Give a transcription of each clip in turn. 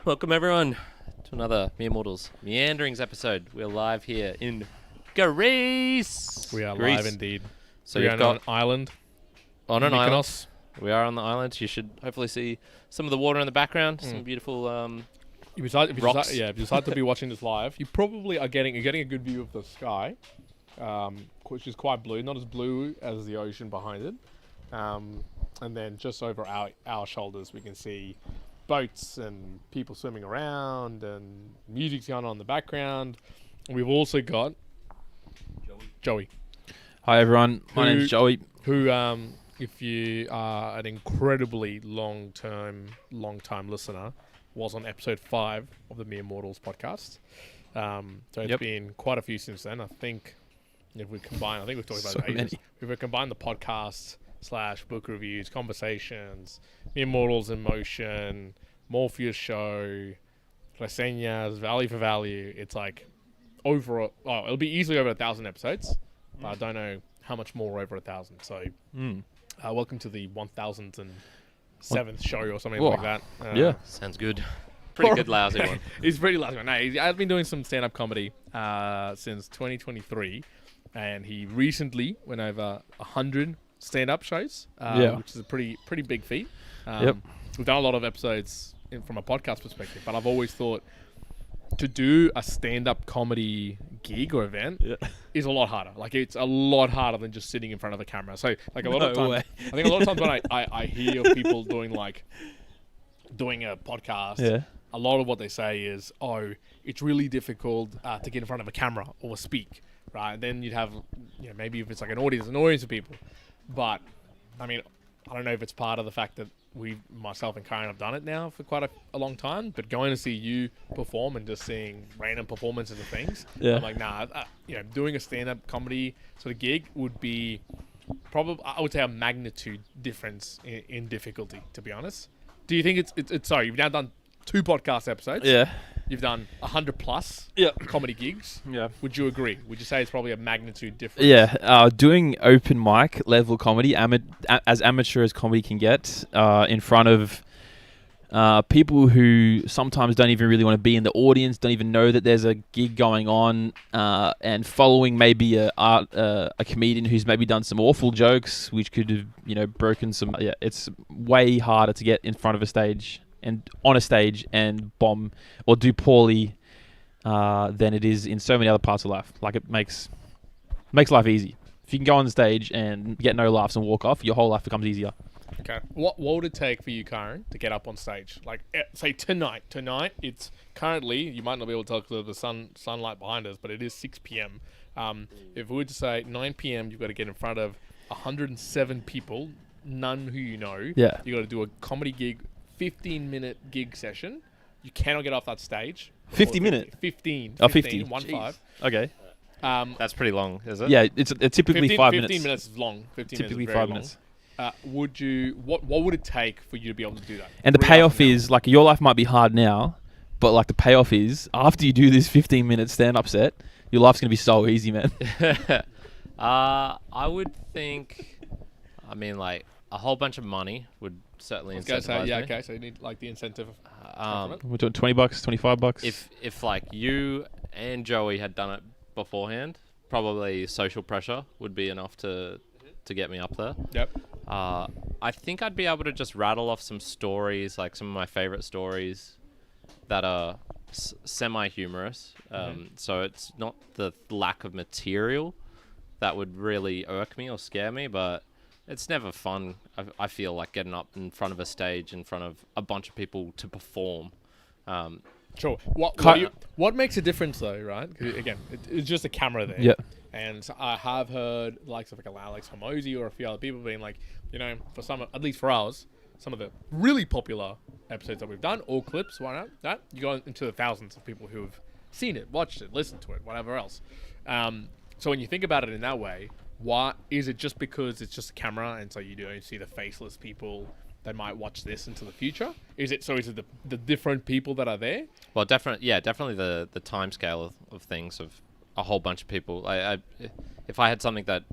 Welcome everyone to another Mere Mortals Meanderings episode. We're live here in Greece. We are Greece. live indeed. So we you've are got on an island. on an Mykonos. island. We are on the island. You should hopefully see some of the water in the background. Some beautiful If you decide, rocks. if you decide to be watching this live, you probably are getting a good view of the sky, which is quite blue, not as blue as the ocean behind it. And then just over our shoulders, we can see boats and people swimming around and music's going on in the background. We've also got Joey. Hi everyone, my name's Joey. Who, if you are an incredibly long-time listener, was on episode 5 of the Mere Mortals podcast. So it's been quite a few since then. I think if we combine, we've talked about it ages. If we combine the podcast / book reviews, conversations, Mere Mortals in Motion, Morpheus Show, Reseñas, Value for Value, it's like it'll be easily over 1,000 episodes, but I don't know how much more over 1,000. So welcome to the 1,007th show or something like that. Yeah. Sounds good. Pretty good lousy one. It's pretty lousy one. No, I've been doing some stand-up comedy since 2023, and he recently went over 100 stand-up shows, which is a pretty big feat. We've done a lot of episodes from a podcast perspective, but I've always thought to do a stand-up comedy gig or event is a lot harder. Like, it's a lot harder than just sitting in front of a camera. So, like, a lot of times, I think a lot of times when I hear people doing a podcast, a lot of what they say is, it's really difficult to get in front of a camera or speak, right? And then you'd have, maybe if it's like an audience of people. But, I mean, I don't know if it's part of the fact that myself and Karen have done it now for quite a long time, but going to see you perform and just seeing random performances of things, I'm like, doing a stand-up comedy sort of gig would be probably, I would say, a magnitude difference in difficulty, to be honest. Do you think it's sorry, you've now done 2 podcast episodes. Yeah. You've done 100 plus comedy gigs. Yeah. Would you agree? Would you say it's probably a magnitude difference? Yeah. Doing open mic level comedy, as amateur as comedy can get, in front of people who sometimes don't even really want to be in the audience, don't even know that there's a gig going on, and following maybe a comedian who's maybe done some awful jokes, which could have, broken some... it's way harder to get in front of a stage and on a stage and bomb or do poorly than it is in so many other parts of life. Like, it makes life easy. If you can go on the stage and get no laughs and walk off, your whole life becomes easier. Okay. What would it take for you, Karen, to get up on stage? Like, say tonight. Tonight, it's currently, you might not be able to tell because of the sunlight behind us, but it is 6 p.m. If we were to say 9 p.m., you've got to get in front of 107 people, none who you know. Yeah. You've got to do a comedy gig, 15-minute gig session. You cannot get off that stage. 50 minutes? 15. Oh, 50. 1-5. Okay. That's pretty long, is it? Yeah, it's typically 5 minutes. 15 minutes is long. 15 typically minutes is very 5 minutes. What would it take for you to be able to do that? And the payoff is, like, your life might be hard now, but, like, the payoff is, after you do this 15-minute stand-up set, your life's going to be so easy, man. I would think, like, a whole bunch of money would certainly incentivize me. Okay, so you need, like, the incentive. We're doing $20, $25. If like, you and Joey had done it beforehand, probably social pressure would be enough to get me up there. Yep. I think I'd be able to just rattle off some stories, like some of my favorite stories that are semi-humorous. So it's not the lack of material that would really irk me or scare me, but it's never fun. I feel like getting up in front of a stage in front of a bunch of people to perform. Sure. What makes a difference, though, right? 'Cause again, it's just a camera there. Yeah. And I have heard likes of like Alex Hormozy or a few other people being like, for some, at least for ours, some of the really popular episodes that we've done, or clips, why not? That you go into the thousands of people who have seen it, watched it, listened to it, whatever else. So when you think about it in that way, why is it just because it's just a camera and so you don't see the faceless people that might watch this into the future? Is it the different people that are there? Well, definitely the time scale of things, of a whole bunch of people. If I had something that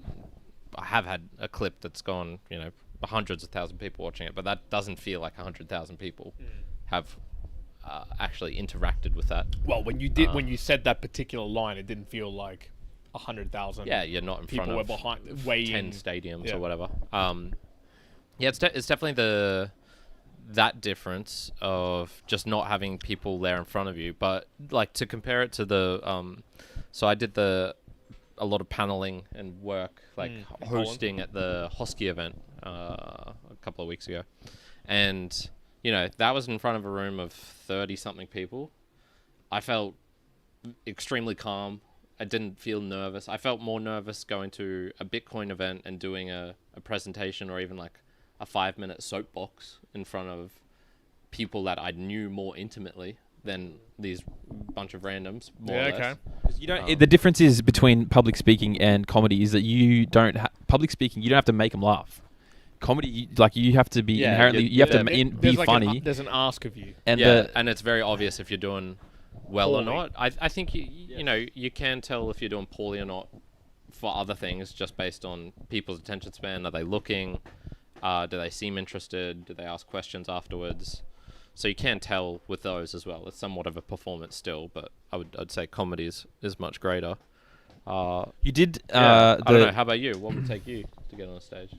I have had a clip that's gone, hundreds of thousands of people watching it, but that doesn't feel like 100,000 people have actually interacted with that. Well, when you said that particular line, it didn't feel like 100,000. Yeah, you're not in front of behind 10 stadiums or whatever. Yeah, it's definitely that difference of just not having people there in front of you. But like to compare it to the so I did a lot of paneling and work, like hosting at the Hosky event a couple of weeks ago, and that was in front of a room of 30-something people. I felt extremely calm. I didn't feel nervous. I felt more nervous going to a Bitcoin event and doing a presentation, or even like a 5-minute soapbox in front of people that I knew more intimately than these bunch of randoms. More or less. You don't. The difference is between public speaking and comedy is that you don't. Public speaking, you don't have to make them laugh. Comedy, you have to be inherently. You have to be funny. There's an ask of you, and and it's very obvious if you're doing well or not. I think you can tell if you're doing poorly or not for other things just based on people's attention span. Are they looking? Do they seem interested? Do they ask questions afterwards? So you can tell with those as well. It's somewhat of a performance still, but I'd say comedy is much greater. You did. I don't know. How about you? What would take you to get on a stage?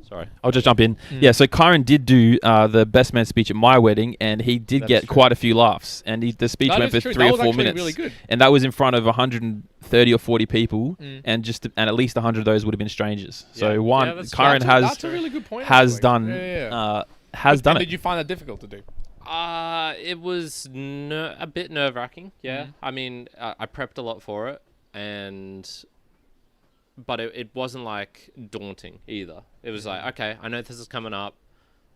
Sorry, I'll just jump in. Yeah, so Kyron did do the best man speech at my wedding, and he did get quite a few laughs. And the speech went for 3 or 4 minutes, really good. And that was in front of 130 or 40 people, and at least 100 of those would have been strangers. So Kyron that's a really good point. Has done it. Did you find that difficult to do? It was a bit nerve-wracking. Yeah, I mean, I prepped a lot for it, but it wasn't like daunting either. It was like, okay, I know this is coming up.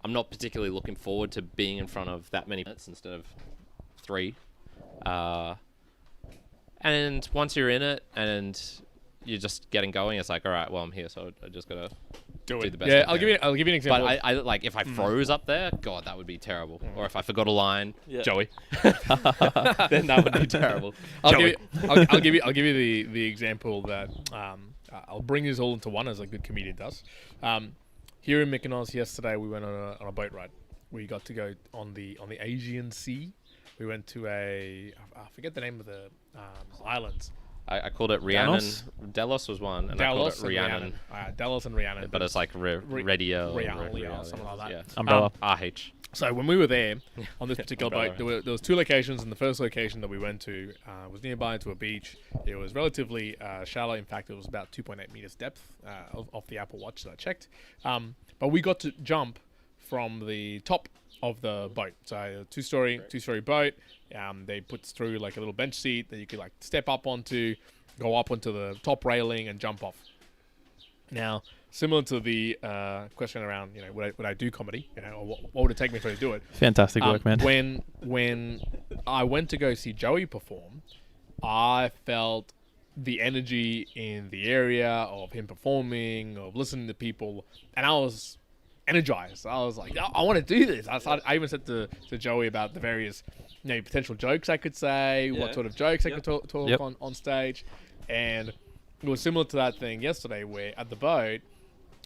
I'm not particularly looking forward to being in front of that many minutes instead of 3. And once you're in it and you're just getting going, it's like, all right, well, I'm here, so I just gotta do the best. Yeah, I'll give you an example. But I like if I froze up there, God, that would be terrible. Or if I forgot a line, Joey, then that would be terrible. I'll give you the example that I'll bring this all into one, as a good comedian does. Here in Mykonos yesterday, we went on a boat ride. We got to go on the Aegean Sea. We went to I forget the name of the islands. I called it Rhiannon. Delos was one, and Delos I called it Rhiannon. Delos and Rhiannon. But it's like Radio. Rhiannon, something like that. Yeah. Umbrella. RH. So when we were there on this particular boat, there was 2 locations, and the first location that we went to was nearby to a beach. It was relatively shallow. In fact, it was about 2.8 meters depth off the Apple Watch that I checked. But we got to jump from the top of the boat. So a two-story boat. They put through like a little bench seat that you could like step up onto, go up onto the top railing and jump off. Now, similar to the question around, would I do comedy? Or what would it take me to do it? Fantastic work, man. When I went to go see Joey perform, I felt the energy in the area of him performing, of listening to people, and I was energized. I was like, I want to do this. I even said to Joey about the various potential jokes I could say, what sort of jokes I could talk on stage. And it was similar to that thing yesterday where at the boat,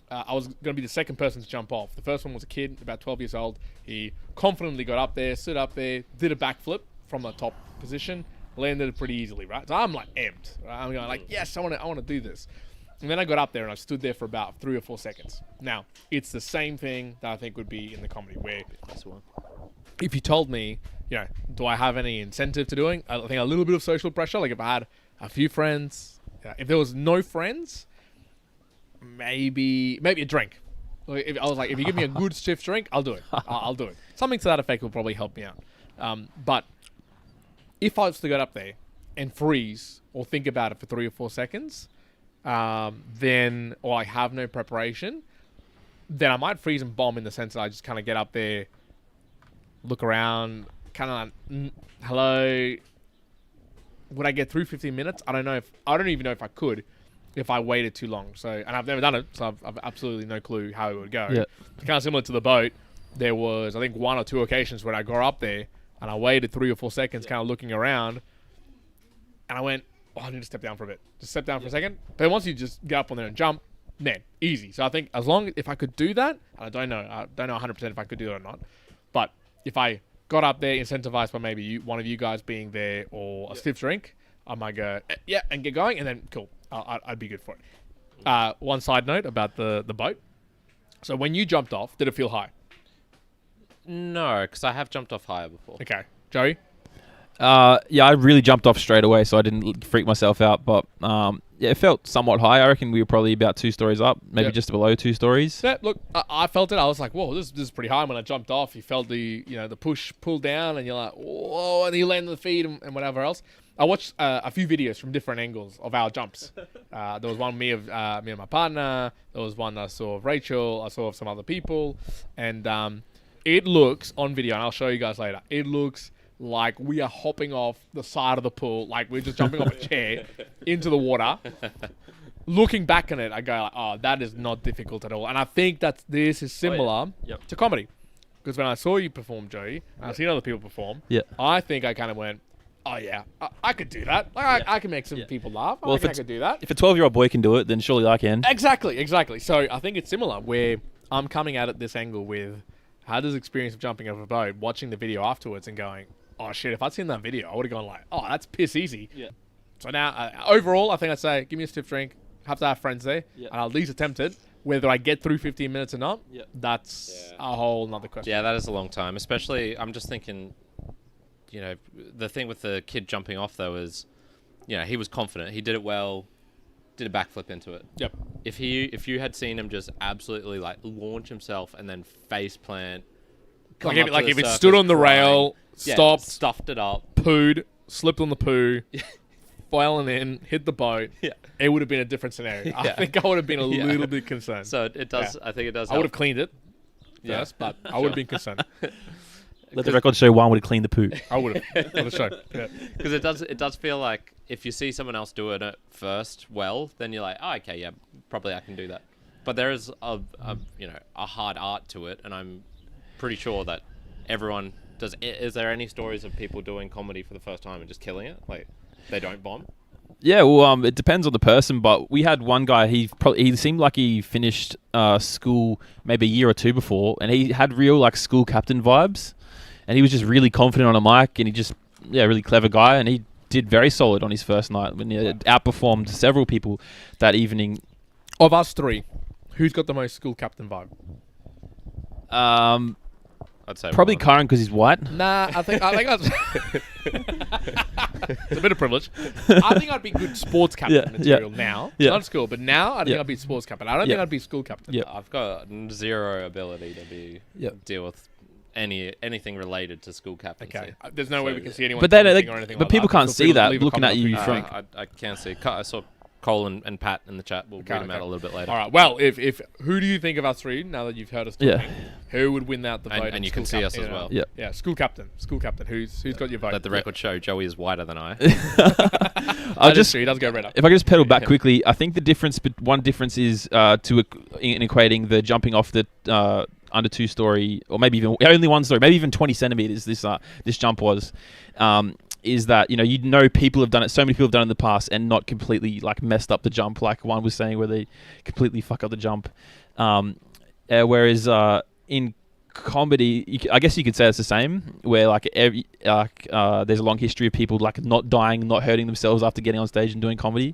I was going to be the second person to jump off. The first one was a kid, about 12 years old. He confidently got up there, stood up there, did a backflip from the top position, landed it pretty easily, right? So I'm like amped. Right? I'm going like, yes, I want to do this. And then I got up there and I stood there for about 3 or 4 seconds. Now, it's the same thing that I think would be in the comedy where if you told me, do I have any incentive to doing? I think a little bit of social pressure. Like if I had a few friends, if there was no friends, maybe a drink. I was like, if you give me a good stiff drink, I'll do it. I'll do it. Something to that effect will probably help me out. But if I was to get up there and freeze or think about it for 3 or 4 seconds, then, or I have no preparation, then I might freeze and bomb in the sense that I just kind of get up there, look around, kind of like, hello. Would I get through 15 minutes? I don't even know if I could if I waited too long. So, and I've never done it, so I've absolutely no clue how it would go. Yeah. Kind of similar to the boat, there was, I think, 1 or 2 occasions where I got up there and I waited 3 or 4 seconds kind of looking around, and I went, I need to step down for a bit. Just step down for a second. But once you just get up on there and jump, man, easy. So I think if I could do that, and I don't know 100% if I could do it or not, but if I got up there, incentivized by maybe one of you guys being there or a stiff drink, I might go, yeah, and get going, and then cool, I'd be good for it. One side note about the boat. So when you jumped off, did it feel high? No, because I have jumped off higher before. Okay. Joey? Yeah, I really jumped off straight away, so I didn't freak myself out. But yeah, it felt somewhat high. I reckon we were probably about 2 stories up, maybe just below 2 stories. Yeah, look, I felt it. I was like, whoa, this is pretty high. When I jumped off, you felt the push pull down, and you're like, whoa, and you land on the feet and whatever else. I watched a few videos from different angles of our jumps. There was one me and my partner. There was one I saw of Rachel. I saw of some other people, and it looks on video, and I'll show you guys later. It looks like we are hopping off the side of the pool, like we're just jumping off a chair into the water. Looking back on it, I go, like, oh, that is not difficult at all. And I think that this is similar to comedy. Because when I saw you perform, Joey, and I've seen other people perform, I think I kind of went, oh, yeah, I could do that. Like, I can make some people laugh. Well, I could do that. If a 12-year-old boy can do it, then surely I can. Exactly. So I think it's similar, where I'm coming at it this angle with, how does the experience of jumping off a boat, watching the video afterwards and going, oh shit, if I'd seen that video, I would have gone like, oh, that's piss easy. Yeah. So now, overall, I think I'd say, give me a stiff drink, have to have friends there, and I'll at least attempt it. Whether I get through 15 minutes or not, that's a whole nother question. Yeah, that is a long time. Especially, I'm just thinking, the thing with the kid jumping off, though, is, he was confident. He did it well, did a backflip into it. Yep. If you had seen him just absolutely, like, launch himself and then face plant, like if it stood on the rail, stopped, stuffed it up, pooed, slipped on the poo, fallen in, hit the boat, it would have been a different scenario. I think I would have been a little bit concerned. So it does. I think it does. I would have cleaned it, yes, but I would have been concerned. Let the record show Juan would have cleaned the poo. I would have. Let the show. Because it does feel like if you see someone else do it first, then you're like, oh, okay, yeah, probably I can do that. But there is a hard art to it, and I'm pretty sure that everyone does. Is there any stories of people doing comedy for the first time and just killing it? Like, they don't bomb? Yeah, well, it depends on the person, but we had one guy, he seemed like he finished school maybe a year or two before, and he had real, like, school captain vibes, and he was just really confident on a mic, and he just, really clever guy, and he did very solid on his first night, when he outperformed several people that evening. Of us three, who's got the most school captain vibe? I'd say probably Karen because he's white. Nah, I think it's a bit of privilege. I think I'd be good sports captain material now. Not school, but now I think I'd be sports captain. I don't think I'd be school captain. Yeah, I've got zero ability to deal with anything related to school captaincy. Okay, there's no way we can see anyone. But but people can't see that looking at you from. I can't see. I saw Cole and Pat in the chat. We'll read them out a little bit later. All right. Well, if who do you think of us three now that you've heard us talking? Who would win out the vote? And you can see us as well. Yeah. School captain. Who's got your vote? Let the record show Joey is whiter than I. He does go redder. If I could just pedal back quickly, I think one difference is in equating the jumping off the under 2-story, or maybe even only 1 story, maybe even 20 centimeters. This jump was. Is that people have done it, so many people have done it in the past and not completely like messed up the jump, like one was saying, where they completely fuck up the jump. Whereas in comedy, I guess you could say it's the same, where like there's a long history of people like not dying, not hurting themselves after getting on stage and doing comedy.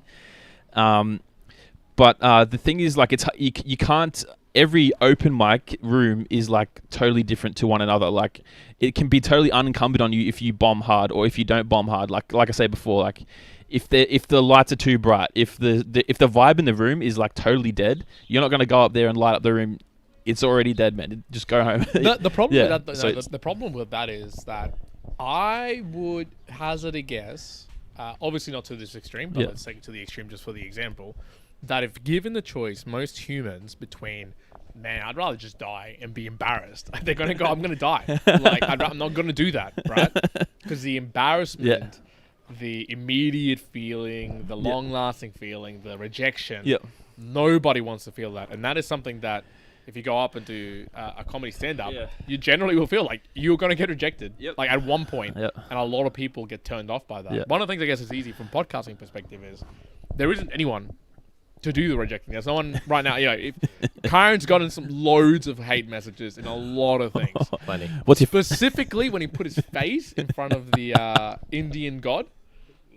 But the thing is, like, you can't. Every open mic room is like totally different to one another. Like, it can be totally unencumbered on you if you bomb hard or if you don't bomb hard. Like I said before, like if the lights are too bright, if the vibe in the room is like totally dead, you're not gonna go up there and light up the room. It's already dead, man. Just go home. The problem with that, the problem with that is that I would hazard a guess, obviously not to this extreme, but let's take it to the extreme just for the example, that if given the choice, most humans between, man, I'd rather just die and be embarrassed. They're going to go, I'm going to die. Like, I'm not going to do that, right? Because the embarrassment, the immediate feeling, the long-lasting feeling, the rejection, nobody wants to feel that. And that is something that if you go up and do a comedy stand-up, you generally will feel like you're going to get rejected, like at one point. And a lot of people get turned off by that. One of the things I guess is easy from podcasting perspective is there isn't anyone to do the rejecting. There's no one right now. If Kyron's gotten some loads of hate messages in a lot of things. Plenty. Specifically when he put his face in front of the Indian god.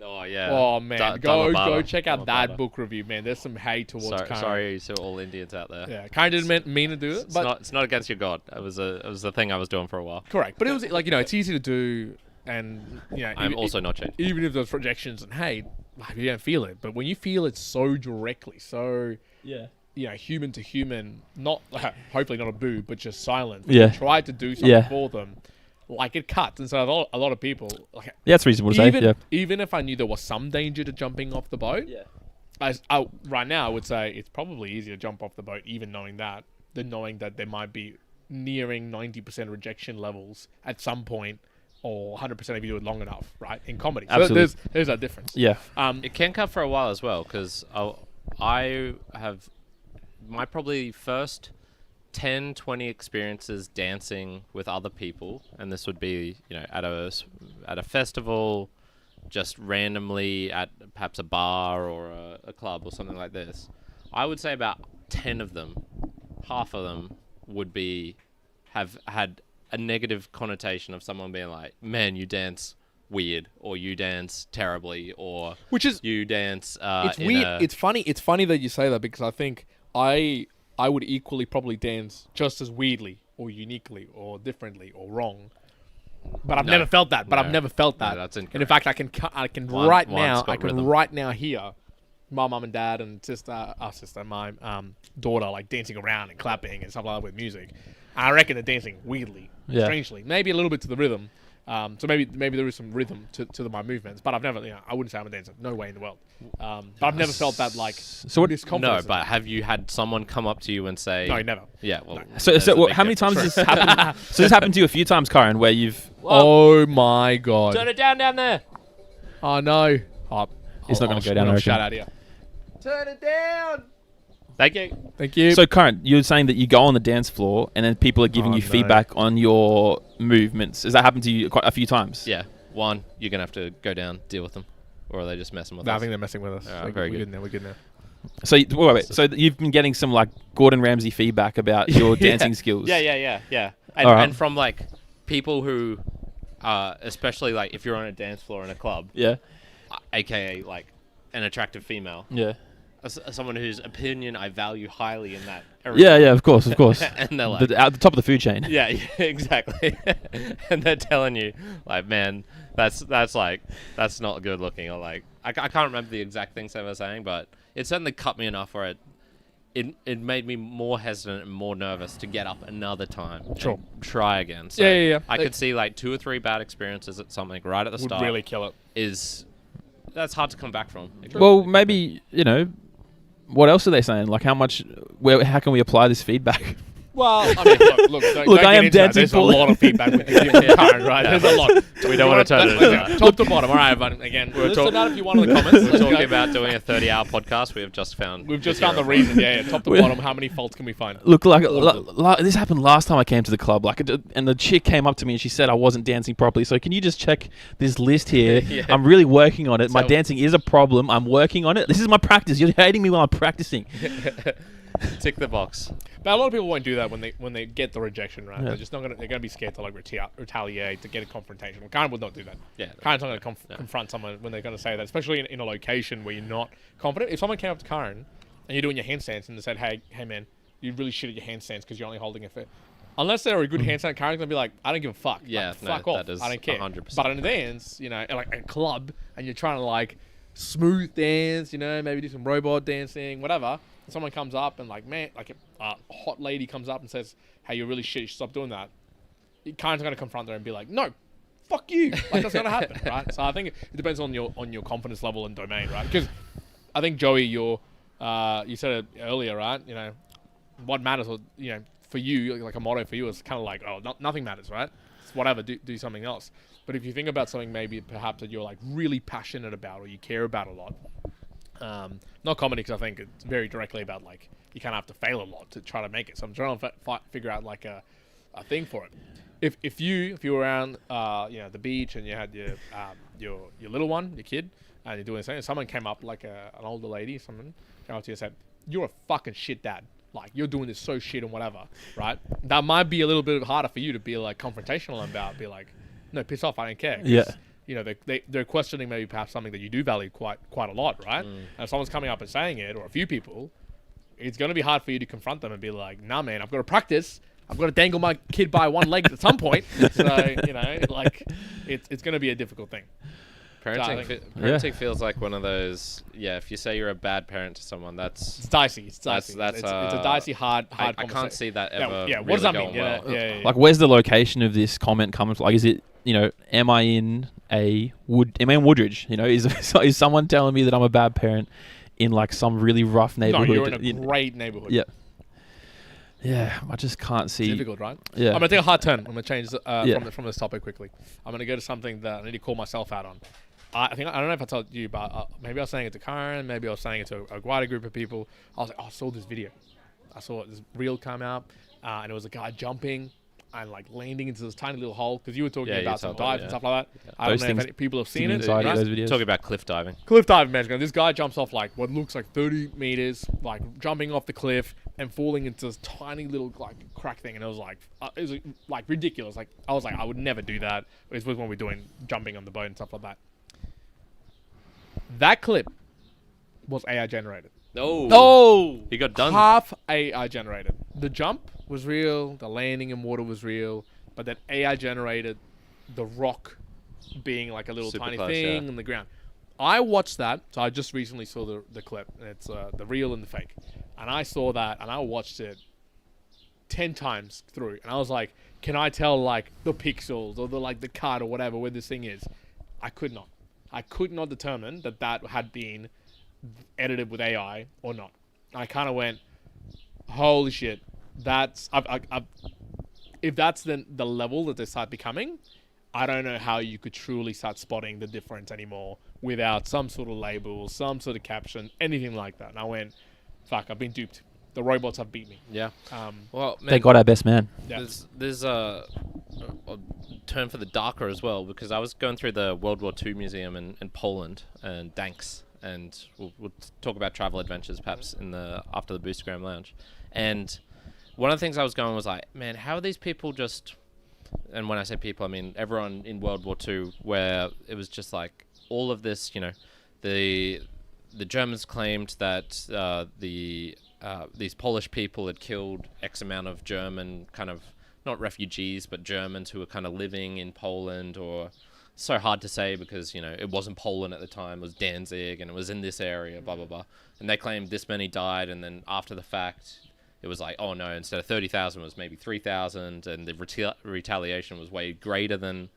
Oh yeah. Oh man, go check out that book review, man. There's some hate towards Kyron. Sorry to all Indians out there. Yeah, Kyron didn't mean to do it, but it's not against your god. It was the thing I was doing for a while. Correct, but it was like it's easy to do, and I'm also not changing. Even if there's rejections and hate, like you don't feel it, but when you feel it so directly, so human to human, not hopefully not a boo, but just silent. Yeah, try to do something for them. Like it cuts, and so a lot of people like that's reasonable to say. Yeah. Even if I knew there was some danger to jumping off the boat, right now I would say it's probably easier to jump off the boat, even knowing that, than knowing that there might be nearing 90% rejection levels at some point, or 100% if you do it long enough, right? In comedy, absolutely. So there's that difference. Yeah, it can cut for a while as well, because I have my probably first 10, 20 experiences dancing with other people, and this would be, at a festival, just randomly at perhaps a bar or a club or something like this. I would say about 10 of them, half of them would have had a negative connotation of someone being like, man, you dance weird, or you dance terribly, or you dance it's weird. It's funny that you say that, because I think I would equally probably dance just as weirdly or uniquely or differently or wrong, but I've never felt that. I've never felt that. That's incorrect. And in fact, I can right now hear my mum and dad and my daughter like dancing around and clapping and stuff like that with music. And I reckon they're dancing weirdly, strangely, maybe a little bit to the rhythm. So maybe there is some rhythm to my movements, but I've never, I wouldn't say I'm a dancer. No way in the world. But I've never felt that like discomfort. No, but have you had someone come up to you and say? No, never. Yeah, well. No. So how many times has this happened? So this happened to you a few times, Kyron, where you've. Oh my god! Turn it down there. Oh no! It's not going to go down. Shout out here. Turn it down. Thank you. So, Kyron, you're saying that you go on the dance floor and then people are giving you feedback on your movements. Has that happened to you quite a few times? Yeah. One, you're going to have to go down, deal with them. Or are they just messing with us? I think they're messing with us. Very good. We're good now. So, wait. So you've been getting some like Gordon Ramsay feedback about your dancing skills. Yeah. And from like people who, especially like if you're on a dance floor in a club. Yeah. AKA like an attractive female. Yeah. Someone whose opinion I value highly in that arena. Yeah, of course. And they're like... at the top of the food chain. Yeah, exactly. And they're telling you, like, man, that's not good looking. Or like, I can't remember the exact things they were saying, but it certainly cut me enough where it made me more hesitant and more nervous to get up another time. Sure. And try again. So yeah. I could see like 2 or 3 bad experiences at something right at the start. Would really kill it. That's hard to come back from. Well, maybe, what else are they saying? Like, how can we apply this feedback? Well, I mean, look, I am dancing. There's a lot of feedback with you Karen, right? There's a lot. We don't want to turn it into top to bottom. All right, but again, listen out if you want in the comments. We're talking about doing a 30-hour podcast. We've just found the reason. Yeah, top to bottom. How many faults can we find? Look, this happened last time I came to the club. And the chick came up to me and she said I wasn't dancing properly. So can you just check this list here? Yeah. I'm really working on it. My dancing is a problem. I'm working on it. This is my practice. You're hating me while I'm practicing. Tick the box. But a lot of people won't do that when they get the rejection, right? Yeah. They're gonna be scared to like retaliate, to get a confrontation. Well, Karen will not do that. Yeah. Karen's not gonna confront someone when they're gonna say that, especially in a location where you're not confident. If someone came up to Karen and you're doing your handstands and they said, hey man, you really shit at your handstands because you're only holding it for... Unless they're a good handstand, Karen's gonna be like, I don't give a fuck. Yeah, fuck off. I don't care. 100%. But in a dance, like a club, and you're trying to like smooth dance, maybe do some robot dancing, whatever. Someone comes up and like, man, like a hot lady comes up and says, hey, you're really shit, you should stop doing that. Karen's gonna confront her and be like, no, fuck you. Like that's gonna happen, right? So I think it depends on your confidence level and domain, right? Because I think Joey, you said it earlier, right? What matters, or for you, like a motto for you is kind of like, nothing matters, right? It's whatever, do something else. But if you think about something maybe perhaps that you're like really passionate about or you care about a lot, not comedy, because I think it's very directly about like you kind of have to fail a lot to try to make it. So I'm trying to figure out like a thing for it. If you were around the beach and you had your little one, your kid, and you're doing something, someone came up like an older lady, someone came came up to you and said, "You're a fucking shit dad. Like, you're doing this so shit and whatever," right? That might be a little bit harder for you to be like confrontational about. Be like, "No, piss off. I don't care." Yeah. You know, they're questioning maybe perhaps something that you do value quite a lot, right? And if someone's coming up and saying it, or a few people, it's going to be hard for you to confront them and be like, "Nah, man, I've got to practice. I've got to dangle my kid by one leg at some point." So, you know, like, it's going to be a difficult thing. Parenting feels like one of those. Yeah, if you say you're a bad parent to someone, it's dicey. It's a dicey, hard conversation. I can't see that ever. Yeah. Really what does that mean? well. Yeah. Like, where's the location of this comment coming from? Like, is it, you know, am I in Woodridge? You know, is someone telling me that I'm a bad parent in like some really rough neighborhood? No, you're in a great neighborhood. Yeah. Yeah, I just can't see. It's difficult, right? Yeah. I'm gonna take a hard turn. I'm gonna change from this topic quickly. I'm gonna go to something that I need to call myself out on. I don't know if I told you, but maybe I was saying it to Karen, maybe I was saying it to a wider group of people. I was like, I saw this video. I saw this reel come out, and it was a guy jumping and like landing into this tiny little hole. Because you were talking about some dives and stuff like that. Yeah. I don't know if any people have seen it. Those videos. Talking about cliff diving. Cliff diving, man. This guy jumps off like what looks like 30 meters, like jumping off the cliff and falling into this tiny little like crack thing. And it was like ridiculous. Like I was like, I would never do that. It was when we're doing jumping on the boat and stuff like that. That clip was AI generated. No, he got done. Half AI generated. The jump was real. The landing in water was real. But then AI generated the rock being like a little Super tiny close, thing in the ground. I watched that. So I just recently saw the clip. And it's the real and the fake. And I saw that and I watched it 10 times through. And I was like, can I tell like the pixels or the cut or whatever where this thing is? I could not. I could not determine that had been edited with AI or not. I kind of went, holy shit, that's... if that's the level that they start becoming, I don't know how you could truly start spotting the difference anymore without some sort of label, some sort of caption, anything like that. And I went, fuck, I've been duped. The robots have beat me. Yeah. Well, man, they got our best man. Yeah. There's a turn for the darker as well, because I was going through the World War II museum in Poland and Danks, and we'll talk about travel adventures perhaps after the Boostagram Lounge. And one of the things I was going was like, man, how are these people just... And when I say people, I mean everyone in World War II, where it was just like all of this, you know, the Germans claimed that these Polish people had killed X amount of German kind of, not refugees, but Germans who were kind of living in Poland, or so hard to say because, you know, it wasn't Poland at the time, it was Danzig and it was in this area, blah, blah, blah. And they claimed this many died, and then after the fact, it was like, oh no, instead of 30,000 was maybe 3,000, and the retaliation was way greater than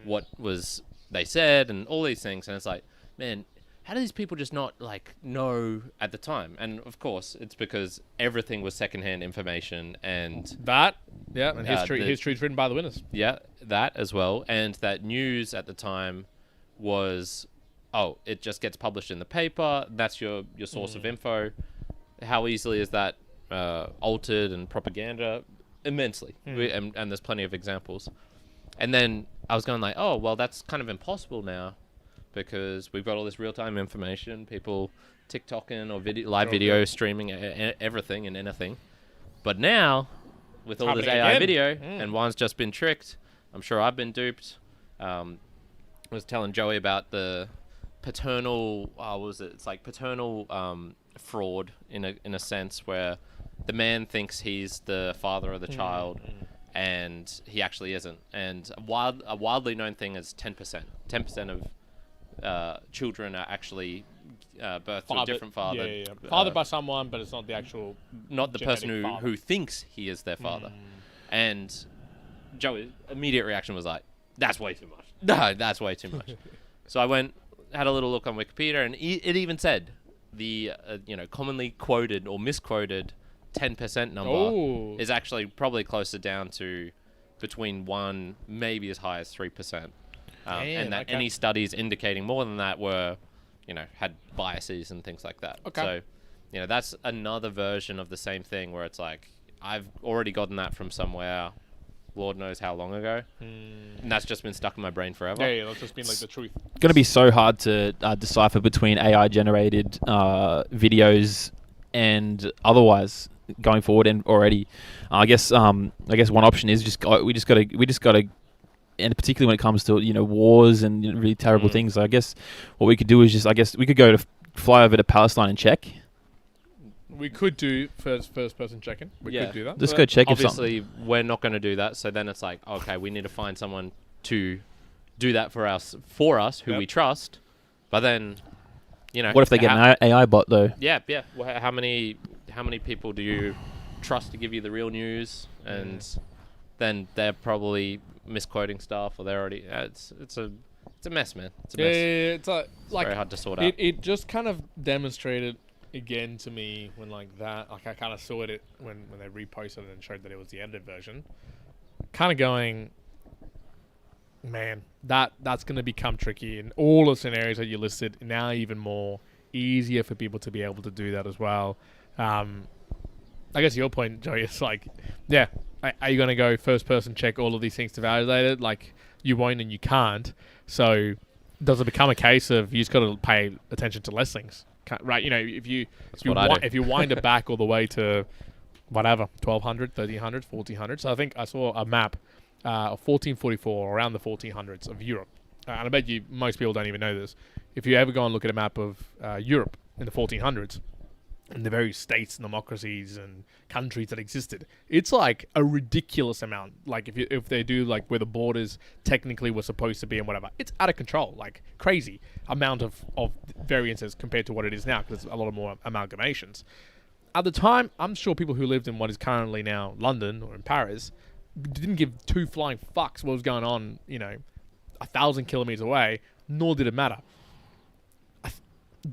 what was they said, and all these things. And it's like, man, how do these people just not like know at the time? And of course, it's because everything was secondhand information, and and history's written by the winners. Yeah, that as well, and that news at the time was, oh, it just gets published in the paper. That's your source of info. How easily is that altered and propaganda? Immensely, and there's plenty of examples. And then I was going like, oh well, that's kind of impossible now, because we've got all this real-time information, people TikToking or live video streaming everything and anything. But now, with all this AI video, and Juan's just been tricked, I'm sure I've been duped. I was telling Joey about the paternal, it's like paternal fraud in a sense, where the man thinks he's the father of the child, and he actually isn't. And a widely known thing is 10%. 10% of children are actually birthed to a different father. Fathered by someone, but it's not the actual... Not the person who thinks he is their father. And Joey's immediate reaction was like, that's way too much. No, that's way too much. So I had a little look on Wikipedia, and it even said the commonly quoted or misquoted 10% number is actually probably closer down to between 1, maybe as high as 3%. And that any studies indicating more than that were, had biases and things like that. So, that's another version of the same thing, where it's like, I've already gotten that from somewhere, Lord knows how long ago, and that's just been stuck in my brain forever. Yeah, that's just been like the truth. It's going to be so hard to decipher between AI generated videos and otherwise going forward. And already, I guess one option is we just gotta, and particularly when it comes to wars and really terrible things. I guess what we could do is we could go to fly over to Palestine and check. We could do first person check-in. We could do that. Just go check. Obviously, we're not going to do that. So then it's like, okay, we need to find someone to do that for us, who we trust. But then, what if they get an AI bot though? Yeah. Well, how many people do you trust to give you the real news? And then they're probably misquoting stuff, or they're already. It's a mess, man. It's a mess. Yeah. It's very hard to sort out. It just kind of demonstrated again to me when I kind of saw it when they reposted it and showed that it was the edited version, kind of going, man, that's going to become tricky in all the scenarios that you listed. Now even more easier for people to be able to do that as well. I guess your point, Joey, is like, are you going to go first person check all of these things to validate it? Like, you won't and you can't. So does it become a case of you just got to pay attention to less things? Right, if you wind it back all the way to whatever 1200, 1300, 1400. So I think I saw a map of 1444 around the 1400s of Europe, and I bet you most people don't even know this. If you ever go and look at a map of Europe in the 1400s, and the various states and democracies and countries that existed, it's like a ridiculous amount. Like if they do like where the borders technically were supposed to be and whatever, it's out of control, like crazy amount of variances compared to what it is now, because there's a lot more amalgamations. At the time, I'm sure people who lived in what is currently now London or in Paris didn't give two flying fucks what was going on, 1,000 kilometers away, nor did it matter.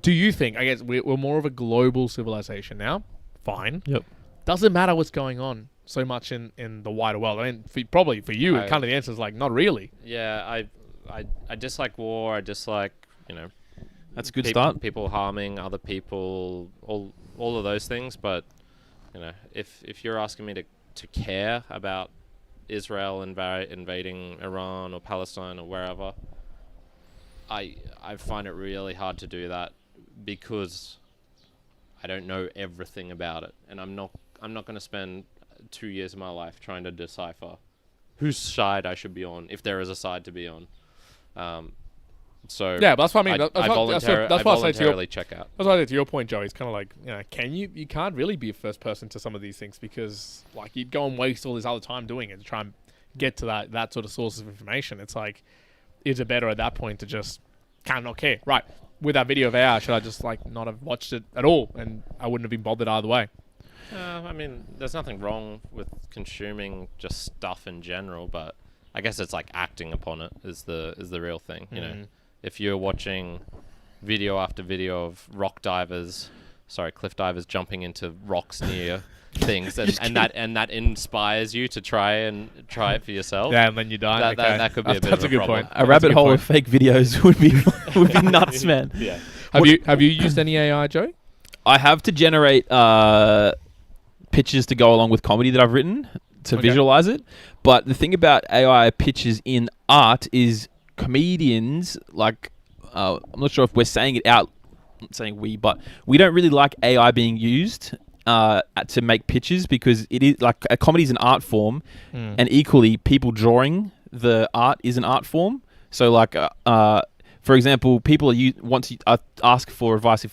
Do you think, I guess we're more of a global civilization now? Fine. Yep. Doesn't matter what's going on so much in the wider world. I mean, probably for you, kind of the answer is like, not really. Yeah, I dislike war. I dislike, that's a good start. People harming other people, all of those things. But, if you're asking me to care about Israel invading Iran or Palestine or wherever, I find it really hard to do that because I don't know everything about it, and I'm not going to spend 2 years of my life trying to decipher whose side I should be on, if there is a side to be on. So yeah, but that's what I mean. I voluntarily check out. That's why I say to your point, Joey. It's kind of like, you can't really be a first person to some of these things because like you'd go and waste all this other time doing it to try and get to that sort of source of information. It's like, is it better at that point to just kind of not care? Right. With that video of AI, should I just like not have watched it at all and I wouldn't have been bothered either way? I mean, there's nothing wrong with consuming just stuff in general, but I guess it's like acting upon it is the real thing. If you're watching video after video of cliff divers jumping into rocks near things, and that inspires you to try it for yourself. Yeah, and then you die. That could be a bit of a good problem. point. A rabbit hole of fake videos would be nuts, man. Yeah. Have you used any AI, Joey? I have to generate pictures to go along with comedy that I've written to visualize it. But the thing about AI pictures in art is comedians, like, I'm not sure if we're saying it out, I'm not saying we, but we don't really like AI being used to make pictures because it is like a comedy is an art form, and equally people drawing the art is an art form. So like, for example, people want to ask for advice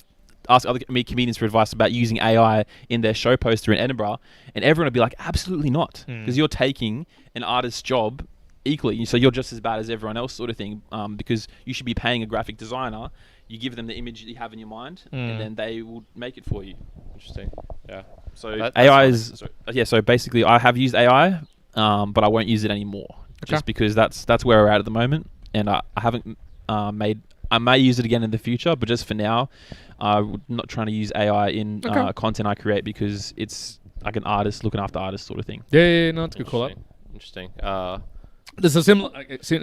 ask other comedians for advice about using AI in their show poster in Edinburgh, and everyone would be like, absolutely not, because you're taking an artist's job equally, so you're just as bad as everyone else, sort of thing, because you should be paying a graphic designer. You give them the image that you have in your mind, and then they will make it for you. Interesting. Yeah. So AI is so basically I have used AI, but I won't use it anymore, just because that's where we're at the moment, and I haven't I may use it again in the future, but just for now, I'm not trying to use AI in content I create because it's like an artist looking after artists sort of thing. Yeah, no, it's a good call up. Interesting. There's a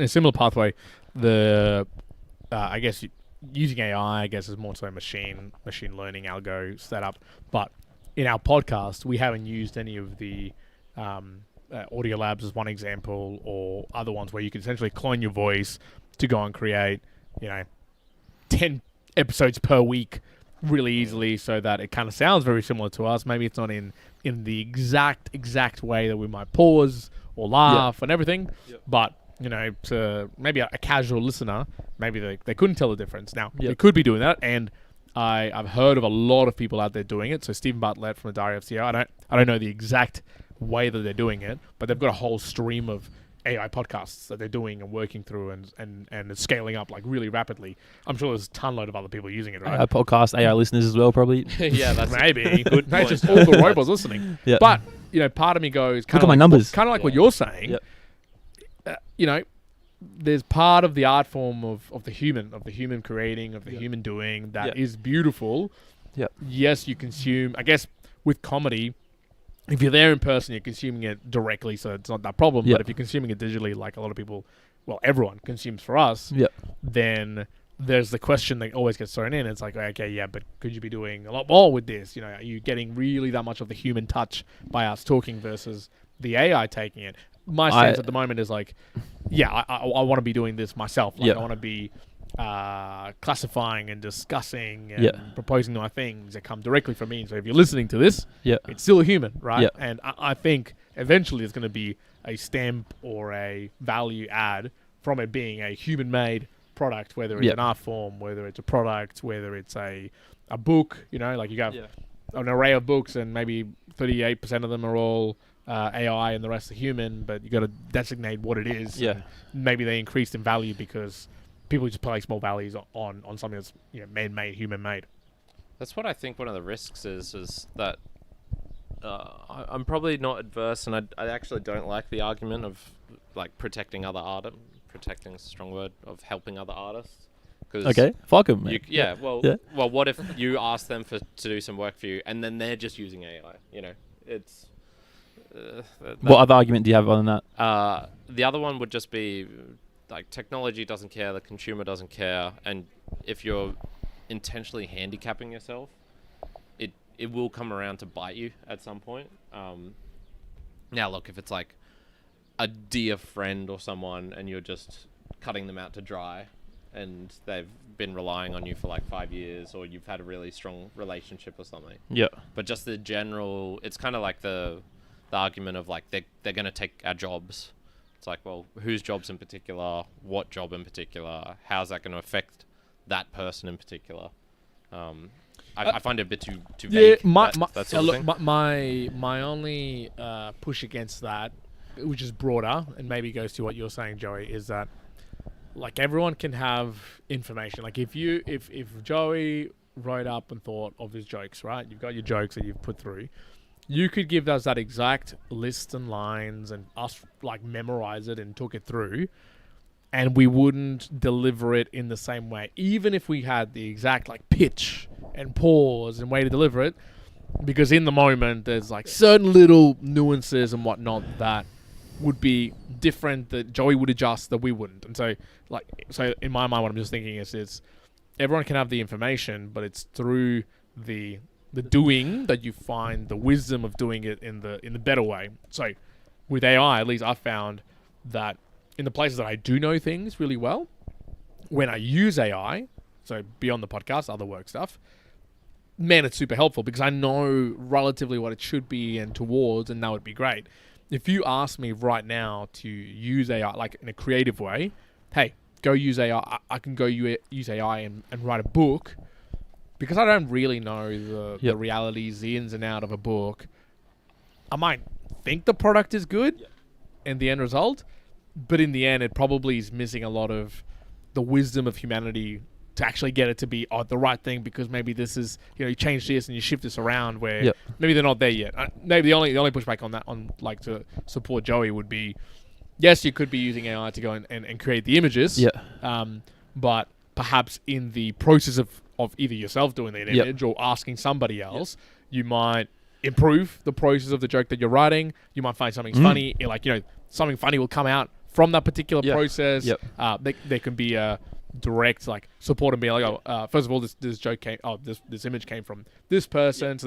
similar pathway. I guess using AI, I guess, is more so a machine learning algo setup. But in our podcast, we haven't used any of the Audio Labs as one example, or other ones where you can essentially clone your voice to go and create, 10 episodes per week really easily so that it kind of sounds very similar to us. Maybe it's not in the exact way that we might pause or laugh and everything, but to maybe a casual listener, maybe they couldn't tell the difference. Now, they could be doing that, and I've heard of a lot of people out there doing it. So Stephen Bartlett from the Diary of CEO, I don't know the exact way that they're doing it, but they've got a whole stream of AI podcasts that they're doing and working through and it's scaling up like really rapidly. I'm sure there's a ton load of other people using it, right? AI podcast, AI listeners as well, probably. Yeah, that's maybe. Not just all the robots listening. Yeah. But, part of me goes... Look at my numbers. Kind of like what you're saying. Yep. There's part of the art form of the human creating, of the human doing that is beautiful. Yep. Yes, you consume... I guess with comedy... If you're there in person, you're consuming it directly, so it's not that problem. Yep. But if you're consuming it digitally, like a lot of people, well, everyone consumes for us, then there's the question that always gets thrown in. It's like, okay, yeah, but could you be doing a lot more with this? Are you getting really that much of the human touch by us talking versus the AI taking it? My stance at the moment is like, I want to be doing this myself. Like, I want to be classifying and discussing and proposing my things that come directly from me. So if you're listening to this, it's still a human, right? And I think eventually there's going to be a stamp or a value add from it being a human-made product, whether it's an art form, whether it's a product, whether it's a book. Like you have an array of books and maybe 38% of them are all AI and the rest are human, but you got to designate what it is. Maybe they increased in value because people just place more values on something that's man-made, human-made. That's what I think one of the risks is that I'm probably not adverse, and I actually don't like the argument of like protecting other artists. Protecting is a strong word, of helping other artists. Okay, fuck them. Well, what if you ask them to do some work for you, and then they're just using AI? It's. What other argument do you have other than that? The other one would just be like technology doesn't care, the consumer doesn't care, and if you're intentionally handicapping yourself, it will come around to bite you at some point. Now, look, if it's like a dear friend or someone, and you're just cutting them out to dry, and they've been relying on you for like 5 years, or you've had a really strong relationship or something. Yeah. But just the general, it's kind of like the argument of like they're going to take our jobs. It's like, well, whose jobs in particular? What job in particular? How's that going to affect that person in particular? I find it a bit too vague. My only push against that, which is broader and maybe goes to what you're saying, Joey, is that like everyone can have information. Like if Joey wrote up and thought of his jokes, right? You've got your jokes that you've put through. You could give us that exact list and lines and us like memorize it and talk it through, and we wouldn't deliver it in the same way, even if we had the exact like pitch and pause and way to deliver it, because in the moment there's like certain little nuances and whatnot that would be different that Joey would adjust that we wouldn't. And so in my mind, what I'm just thinking is everyone can have the information, but it's through the doing that you find the wisdom of doing it in the better way. So with AI, at least I've found that in the places that I do know things really well, when I use AI, so beyond the podcast, other work stuff, man, it's super helpful because I know relatively what it should be and towards, and that would be great. If you ask me right now to use AI like in a creative way, hey, go use AI. I can go use AI and write a book. Because I don't really know the realities, the ins and out of a book, I might think the product is good and the end result, but in the end, it probably is missing a lot of the wisdom of humanity to actually get it to be the right thing, because maybe this is, you change this and you shift this around where maybe they're not there yet. Maybe the only pushback on that, like to support Joey, would be, yes, you could be using AI to go and create the images, but perhaps in the process of either yourself doing the image or asking somebody else, you might improve the process of the joke that you're writing. You might find something funny, something funny will come out from that particular process. There can be a direct support and be like, first of all, this joke came, this image came from this person. So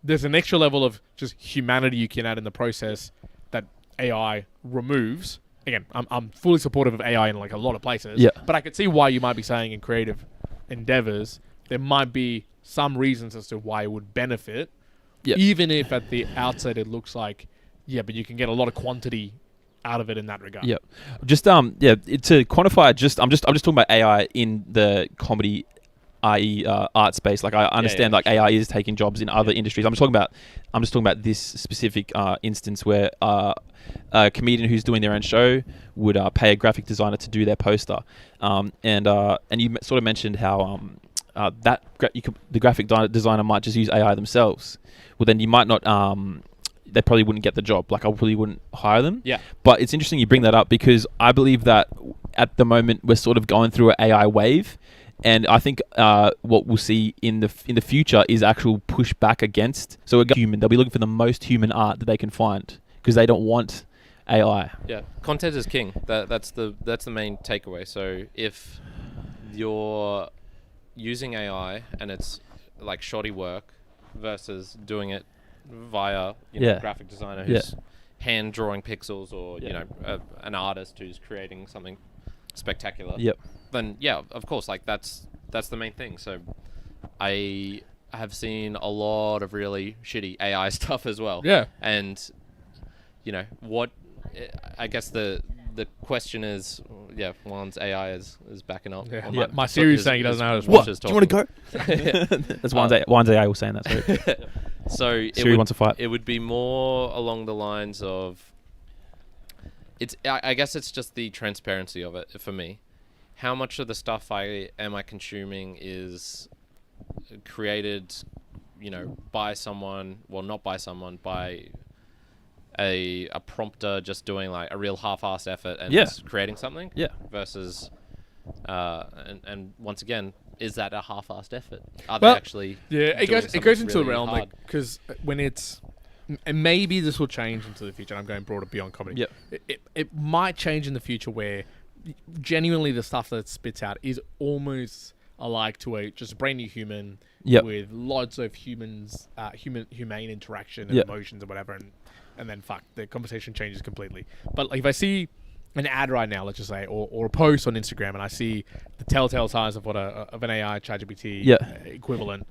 there's an extra level of just humanity you can add in the process that AI removes. Again, I'm fully supportive of AI in a lot of places, but I could see why you might be saying in creative endeavors there might be some reasons as to why it would benefit, Yep. even if at the outset it looks like, but you can get a lot of quantity out of it in that regard. Yep. Just to quantify, I'm just talking about AI in the comedy, i.e. Art space. Like I understand sure. AI is taking jobs in other industries. I'm just talking about this specific instance where a comedian who's doing their own show would pay a graphic designer to do their poster. And you sort of mentioned how the graphic designer might just use AI themselves. Well, then you might not. They probably wouldn't get the job. Like, I probably wouldn't hire them. Yeah. But it's interesting you bring that up, because I believe that at the moment we're sort of going through an AI wave, and I think what we'll see in the future is actual pushback against. So we're human. They'll be looking for the most human art that they can find, because they don't want AI. Yeah, content is king. That's the main takeaway. So if you're using AI and it's like shoddy work versus doing it via graphic designer who's hand drawing pixels, or you know an artist who's creating something spectacular, then of course, like that's the main thing. So I have seen a lot of really shitty AI stuff as well, and you know what, I guess the question is, Juan's AI is backing up. My Siri's saying he doesn't know how to what? Do you want to go? That's Juan's AI was saying that. Sorry. So Siri wants to fight. It would be more along the lines of, I guess it's just the transparency of it for me. How much of the stuff I consuming is created, by someone? Well, not by someone, by a prompter just doing like a real half-assed effort and just creating something. Yeah. Versus, and once again, is that a half-assed effort? Are they actually? Yeah, it goes into really the realm, like, because when it's, and maybe this will change into the future. And I'm going broader beyond comedy. Yeah, it might change in the future where genuinely the stuff that it spits out is almost alike to just a brand new human with lots of humane interaction and emotions and whatever, and then the conversation changes completely. But like if I see an ad right now, let's just say, or a post on Instagram, and I see the telltale signs of what of an AI ChatGPT equivalent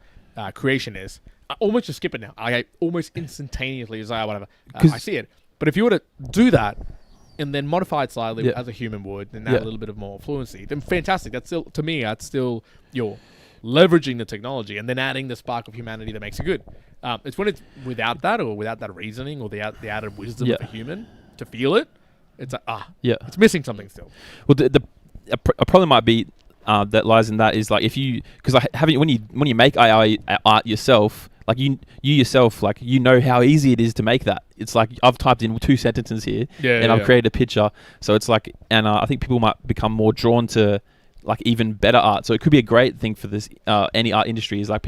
creation is, I almost just skip it now. I almost instantaneously whatever. I see it. But if you were to do that and then modify it slightly as a human would, and add a little bit of more fluency, then fantastic. That's still, to me, you're leveraging the technology and then adding the spark of humanity that makes it good. It's when it's without that, or without that reasoning, or the added wisdom of a human to feel it. It's like, it's missing something still. Well, a problem might be that lies in that is like, when you make AI art yourself, like you yourself, like how easy it is to make that. It's like I've typed in 2 sentences here, and I've created a picture. So it's like, and I think people might become more drawn to like even better art. So it could be a great thing for this any art industry. Is like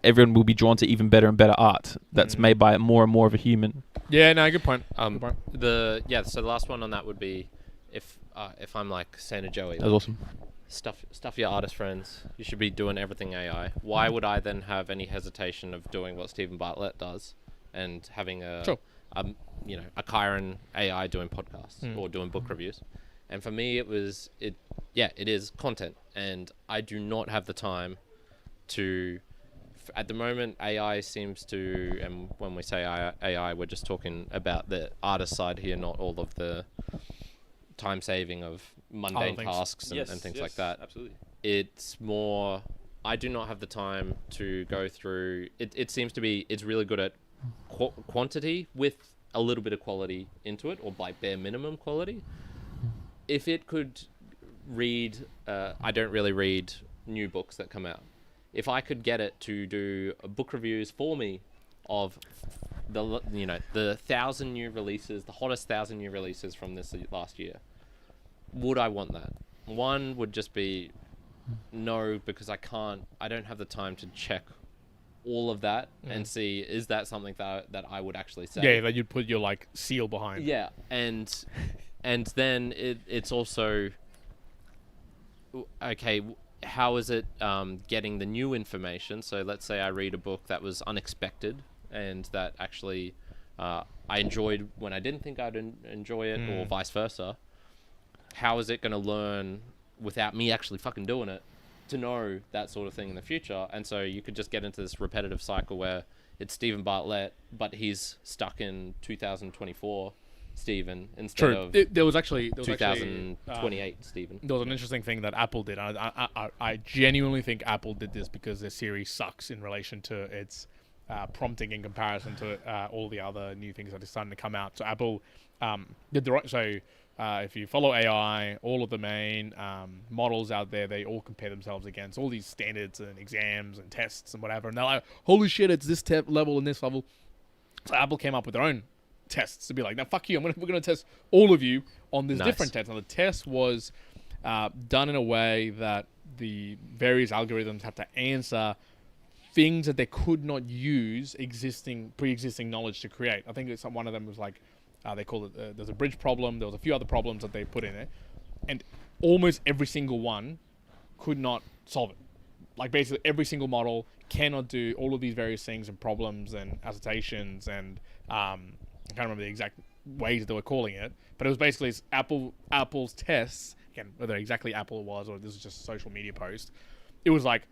everyone will be drawn to even better and better art that's made by more and more of a human. Yeah, no, good point. So the last one on that would be if I'm like Santa Joey. That's awesome. Stuff your artist friends. You should be doing everything AI. Why would I then have any hesitation of doing what Stephen Bartlett does and having a Chiron AI doing podcasts or doing book reviews? And for me, it is content, and I do not have the time to. At the moment, AI seems to, and when we say AI, we're just talking about the artist side here, not all of the time saving of mundane tasks and things like that. Absolutely. It's more, I do not have the time to go through, it seems to be, it's really good at quantity with a little bit of quality into it, or by bare minimum quality. If it could read, I don't really read new books that come out. If I could get it to do book reviews for me of the 1,000 new releases, the hottest 1,000 new releases from this last year, would I want that? One would just be no, because I don't have the time to check all of that and see, is that something that I would actually say? Yeah, that you'd put your like seal behind. Yeah, and then it's also, okay, how is it getting the new information? So let's say I read a book that was unexpected and that actually I enjoyed when I didn't think I'd enjoy it, or vice versa. How is it going to learn without me actually fucking doing it to know that sort of thing in the future. And so you could just get into this repetitive cycle where it's Stephen Bartlett, but he's stuck in 2024 Stephen instead of there was actually 2028 Stephen. There was an interesting thing that Apple did. I genuinely think Apple did this because their Siri sucks in relation to its prompting in comparison to all the other new things that are starting to come out. So Apple did the right. So if you follow AI, all of the main models out there, they all compare themselves against all these standards and exams and tests and whatever. And they're like, holy shit, it's this level and this level. So Apple came up with their own tests to be like, now fuck you, we're going to test all of you on this different test. Now the test was done in a way that the various algorithms had to answer things that they could not use pre-existing knowledge to create. I think it's one of them was like, they called it, there's a bridge problem, there was a few other problems that they put in it, and almost every single one could not solve it. Like basically every single model cannot do all of these various things and problems and assertions and I can't remember the exact ways that they were calling it, but it was basically Apple's tests, again, whether exactly Apple it was or this is just a social media post, it was like,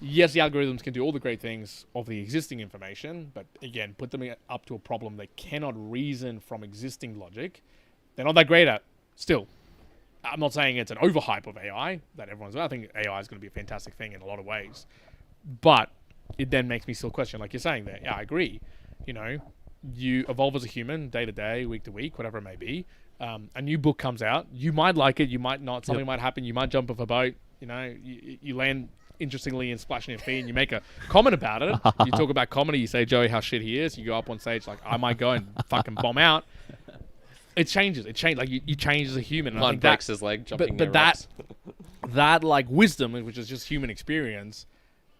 yes, the algorithms can do all the great things of the existing information, but again, put them up to a problem they cannot reason from existing logic. They're not that great at. Still, I'm not saying it's an overhype of AI that everyone's. I think AI is going to be a fantastic thing in a lot of ways, but it then makes me still question, like you're saying there. Yeah, I agree. You know, you evolve as a human, day to day, week to week, whatever it may be. A new book comes out. You might like it. You might not. Something might happen. You might jump off a boat. You know, you land interestingly and splashing your feet and you make a comment about it. You talk about comedy, you say Joey how shit he is, you go up on stage like I might go and fucking bomb out. It changes like you change as a human. One breaks his leg jumping but that like wisdom, which is just human experience,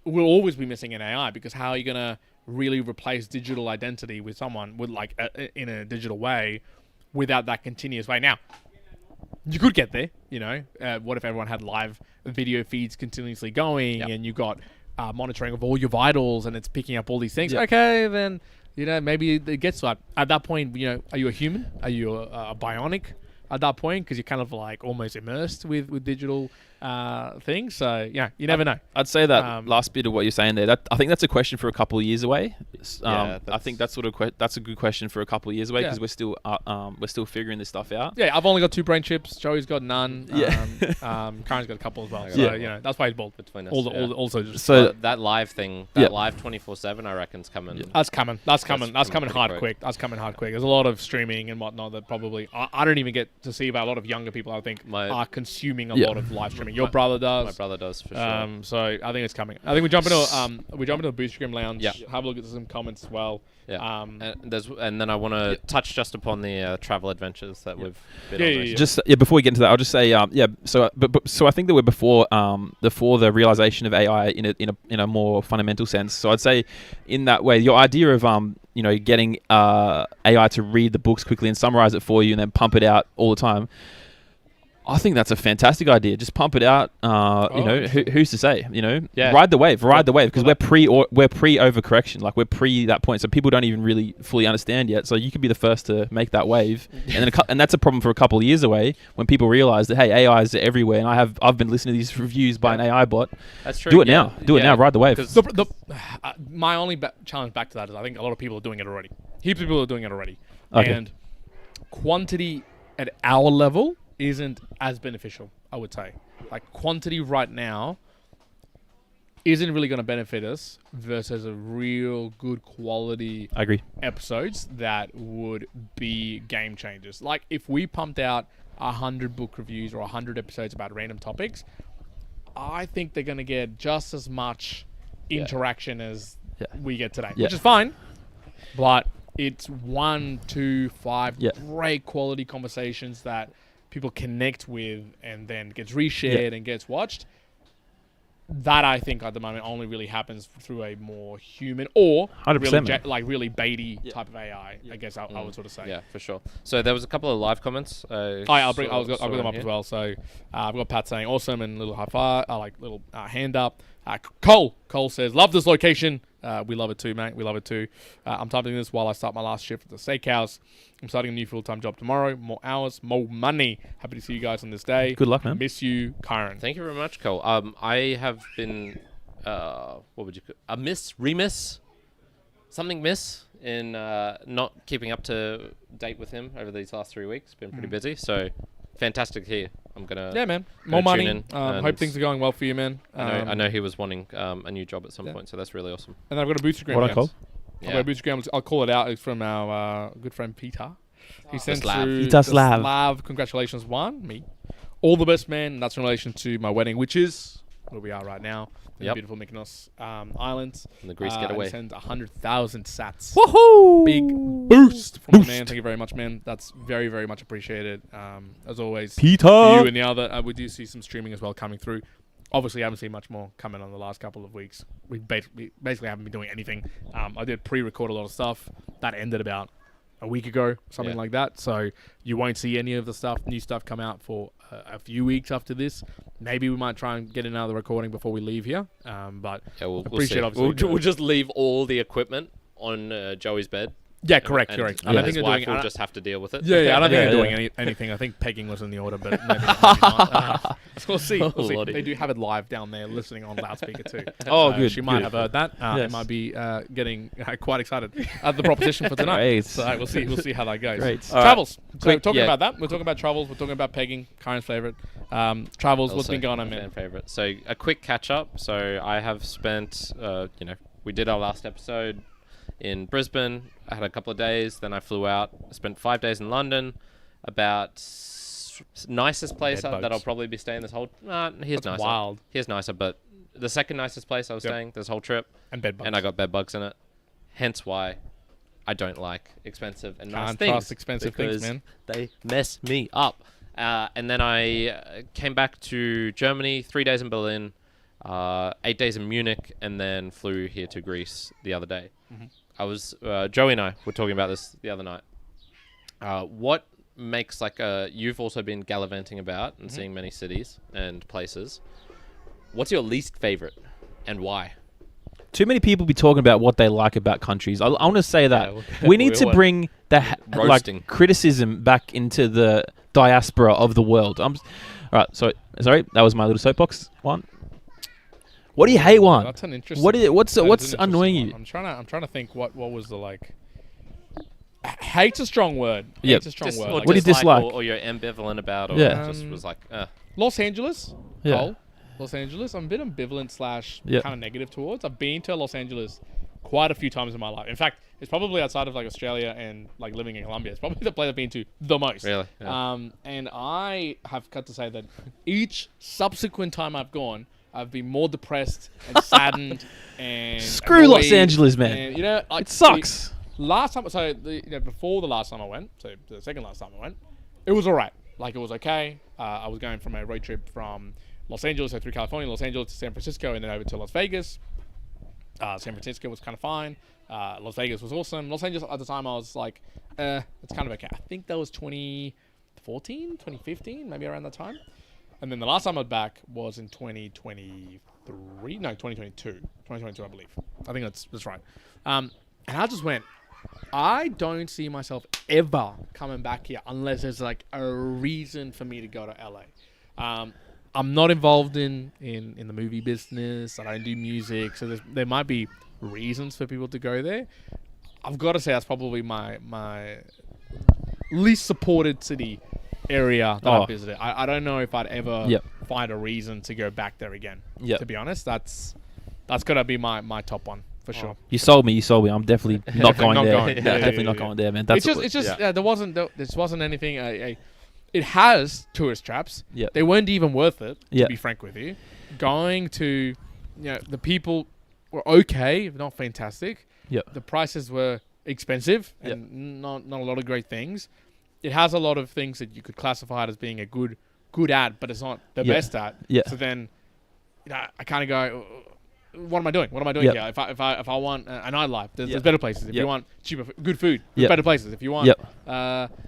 will always be missing in AI, because how are you gonna really replace digital identity with someone with like in a digital way without that continuous way? Now you could get there, you know. What if everyone had live video feeds continuously going and you got monitoring of all your vitals and it's picking up all these things? Okay, then, you know, maybe it gets to that. At that point, you know, are you a human? Are you a bionic at that point? Because you're kind of like almost immersed with digital things. So, yeah, you never know. I'd say that last bit of what you're saying there, I think that's a question for a couple of years away. I think that's a good question for a couple of years away, because we're still figuring this stuff out. Yeah, I've only got 2 brain chips. Joey's got none. Karen's got a couple as well. So, you know, that's why he's bald. Between us, also just that live thing, live 24/7, I reckon's coming. That's coming hard quick. That's coming hard quick. There's a lot of streaming and whatnot that probably I don't even get to see, but a lot of younger people I think are consuming a lot of live streaming. Your brother does. My brother does, for sure. So I think it's coming. I think we jump into the Boostagram Lounge. Have a look at some comments as well. Yeah. And then I want to touch just upon the travel adventures that we've been on. Just before we get into that, I'll just say So I think that we're before the realization of AI in a more fundamental sense. So I'd say in that way, your idea of getting AI to read the books quickly and summarize it for you and then pump it out all the time, I think that's a fantastic idea. Just pump it out. Who's to say? Ride the wave, because we're pre overcorrection. Like we're pre that point, so people don't even really fully understand yet. So you could be the first to make that wave, and that's a problem for a couple of years away when people realize that AI is everywhere. And I've been listening to these reviews by an AI bot. That's true. Do it now. Do it now. Ride the wave. My only challenge back to that is I think a lot of people are doing it already. Heaps of people are doing it already, and quantity at our level isn't as beneficial, I would say. Like quantity right now isn't really going to benefit us versus a real good quality episodes that would be game changers. Like if we pumped out 100 book reviews or 100 episodes about random topics, I think they're going to get just as much interaction as we get today, which is fine, but it's 1, 2, 5 great quality conversations that people connect with and then gets reshared and gets watched. That I think at the moment only really happens through a more human or really baity type of AI. I guess I would sort of say. Yeah, for sure. So there was a couple of live comments. I'll got them up as well. So I've got Pat saying awesome and little high five, little hand up. Cole says, love this location. We love it too, mate. We love it too. I'm typing this while I start my last shift at the steakhouse. I'm starting a new full-time job tomorrow. More hours, more money. Happy to see you guys on this day. Good luck, man. Miss you, Kyron. Thank you very much, Cole. I have been, what would you call remiss, something miss in not keeping up to date with him over these last 3 weeks. Been pretty busy, so fantastic here. I'm gonna man. More money. In Hope things are going well for you, man. I know he was wanting a new job at some point, so that's really awesome. And I've got a Boostagram. What I call? I've got a Boostagram. I'll call it out. It's from our good friend Peter. He sent through Petar the Slav. Congratulations, Juan. Me. All the best, man. That's in relation to my wedding, which is where we are right now. In the beautiful Mykonos Islands. In the Greece Getaway. Send 100,000 sats. Woohoo! Big boost from the man. Thank you very much, man. That's very, very much appreciated. As always, Peter. You and the other. We do see some streaming as well coming through. Obviously, I haven't seen much more coming on the last couple of weeks. We basically haven't been doing anything. I did pre-record a lot of stuff. That ended about a week ago, something like that. So you won't see any of the new stuff come out for a few weeks after this. Maybe we might try and get another recording before we leave here. But we'll appreciate see. obviously. We'll just leave all the equipment on Joey's bed. Yeah, correct. And I don't think his they're wife doing. will just have to deal with it. Yeah, I don't think they're doing anything. I think pegging was in the order, but maybe not. We'll see. They do have it live down there, listening on loudspeaker too. Oh, good. She might have heard that. It might be getting quite excited at the proposition for tonight. Great. So we'll see how that goes. Great. Travels. So Quick, talking about that, we're talking about travels. We're talking about pegging. Kyron's favorite. Travels. What's been going on, man? Favorite. So a quick catch up. So I have spent, we did our last episode in Brisbane. I had a couple of days, then I flew out. I spent 5 days in London. Nicest place that I'll probably be staying this whole. Here's nicer. Wild. Here's nicer, but the second nicest place I was staying this whole trip. And bed bugs. And I got bed bugs in it. Hence why I don't like expensive and nice Can't things. trust expensive things, man. They mess me up. And then I came back to Germany, 3 days in Berlin, 8 days in Munich, and then flew here to Greece the other day. Mm-hmm. I was Joey and I were talking about this the other night. What makes you've also been gallivanting about and seeing many cities and places. What's your least favorite and why? Too many people be talking about what they like about countries. I want to say that we need to bring the criticism back into the diaspora of the world. All right, sorry, that was my little soapbox. One. What do you hate, Juan? That's an interesting. What's annoying you? I'm trying to think what was the like. Hate's a strong word. Yeah. Hate's a strong word. What do you dislike? Or you're ambivalent about, or just was like, Los Angeles. Yeah. Cole. Los Angeles. I'm a bit ambivalent / kind of negative towards. I've been to Los Angeles quite a few times in my life. In fact, it's probably outside of Australia and living in Colombia. It's probably the place I've been to the most. Really? Yeah. And I have got to say that each subsequent time I've gone, I've been more depressed and saddened and screw annoyed, Los Angeles, man. And, it sucks. Last time, before the last time I went, so the second last time I went, it was all right. It was okay. I was going from a road trip from Los Angeles, so through California, Los Angeles to San Francisco, and then over to Las Vegas. San Francisco was kind of fine. Las Vegas was awesome. Los Angeles at the time, I was like, it's kind of okay. I think that was 2014, 2015, maybe around that time. And then the last time I was back was in 2022, I believe. I think that's right. And I just went, I don't see myself ever coming back here unless there's a reason for me to go to LA. I'm not involved in the movie business. I don't do music, so there might be reasons for people to go there. I've got to say that's probably my least supported city area that I visited. I don't know if I'd ever find a reason to go back there again. To be honest, that's got to be my top one. For sure. You sold me. I'm definitely not going there. Definitely not going there, man. That's it's just there wasn't anything. It has tourist traps. Yeah. They weren't even worth it, to be frank with you. Going to, the people were okay, if not fantastic. Yeah. The prices were expensive and not a lot of great things. It has a lot of things that you could classify it as being a good at, but it's not the best at. Yeah. So then, I kind of go, what am I doing? What am I doing here? If I want a nightlife, there's better places. If you want cheaper, good food, there's better places. If you want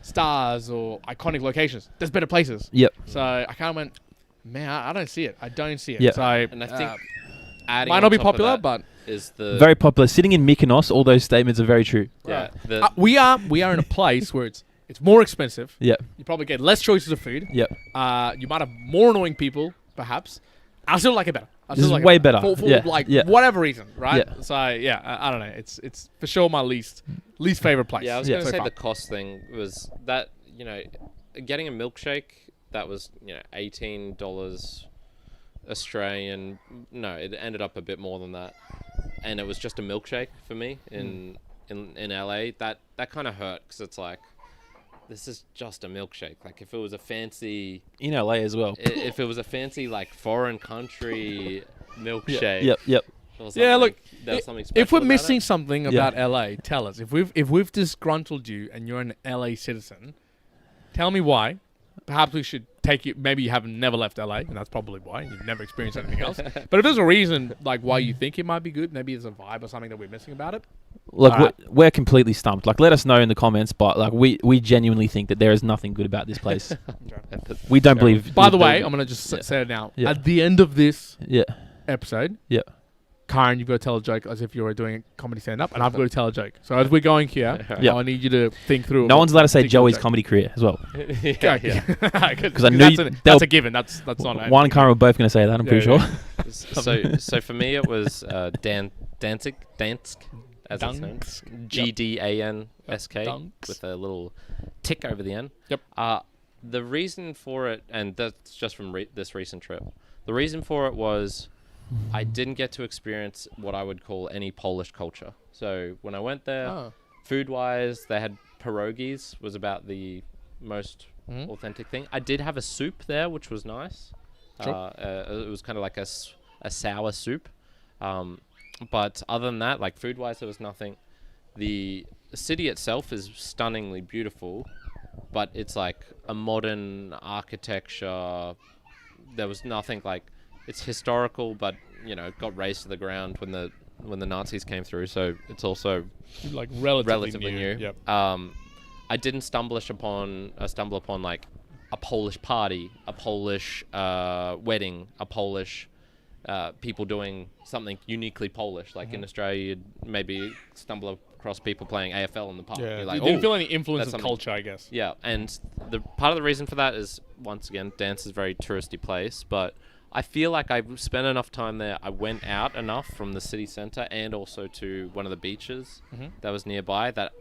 stars or iconic locations, there's better places. Yep. So I kind of went, man, I don't see it. I don't see it. Yep. So and I think adding might on not be top of popular, that but is the Very popular. Sitting in Mykonos, all those statements are very true. yeah. we are in a place where it's more expensive. Yeah. You probably get less choices of food. Yep. You might have more annoying people, perhaps. I still like it better. This is way better. For whatever reason, right? Yeah. So I don't know. It's for sure my least favorite place. Yeah, I was so going to say far. the cost thing was that, getting a milkshake, that was, $18 Australian. No, it ended up a bit more than that. And it was just a milkshake for me in LA. That kind of hurt because it's like, this is just a milkshake. Like if it was a fancy In LA as well. if it was a fancy like foreign country milkshake. Yep. Yeah, look, there was something special if we're about missing it. something about LA, tell us. If we've disgruntled you and you're an LA citizen, tell me why. Perhaps we should take you. Maybe you haven't never left LA, and that's probably why you've never experienced anything else. But if there's a reason like why you think it might be good, maybe there's a vibe or something that we're missing about it. Look, we're completely stumped. Like, let us know in the comments. But like, we genuinely think that there is nothing good about this place. We don't believe. By the way, I'm gonna just say it now. Yeah. At the end of this Yeah. episode, Yeah. Karen, you've got to tell a joke as if you were doing a comedy stand-up, and I've got to tell a joke. So as we're going here, Yeah. I need you to think through. No one's allowed to say particular Joey's joke. comedy career as well. yeah. Because I knew that's a given. That's not. One and Karen were both going to say that. I'm pretty sure. So for me it was Dansk, as it's known, GDANSK Dunks. with a little tick over the end. Yep. The reason for it, and that's just from this recent trip. The reason for it was I didn't get to experience what I would call any Polish culture. So when I went there, food-wise, they had pierogies was about the most authentic thing. I did have a soup there, which was nice. Sure. It was kind of like a sour soup. But other than that, like food-wise, there was nothing. The city itself is stunningly beautiful, but it's like a modern architecture. There was nothing like... It's historical, but got razed to the ground when the Nazis came through. So it's also like relatively new. Yep. I didn't stumble upon like a Polish party, a Polish wedding, a Polish people doing something uniquely Polish. Like in Australia, you'd maybe stumble across people playing AFL in the park. Yeah. You're like, You didn't "Oh, feel any influence that's of something." culture, I guess. Yeah, and the part of the reason for that is, once again, dance is a very touristy place, but I feel like I spent enough time there. I went out enough from the city centre and also to one of the beaches that was nearby that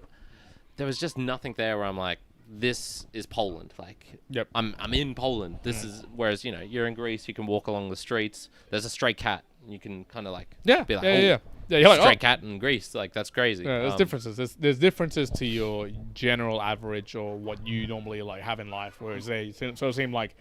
there was just nothing there where I'm like, this is Poland. Like, Yep. I'm in Poland. This is, whereas, you're in Greece, you can walk along the streets. There's a stray cat. And you can kind of like, be like, Yeah, you're like, stray cat in Greece. Like, that's crazy. Yeah, there's differences. There's differences to your general average or what you normally like have in life. Whereas they sort of seemed like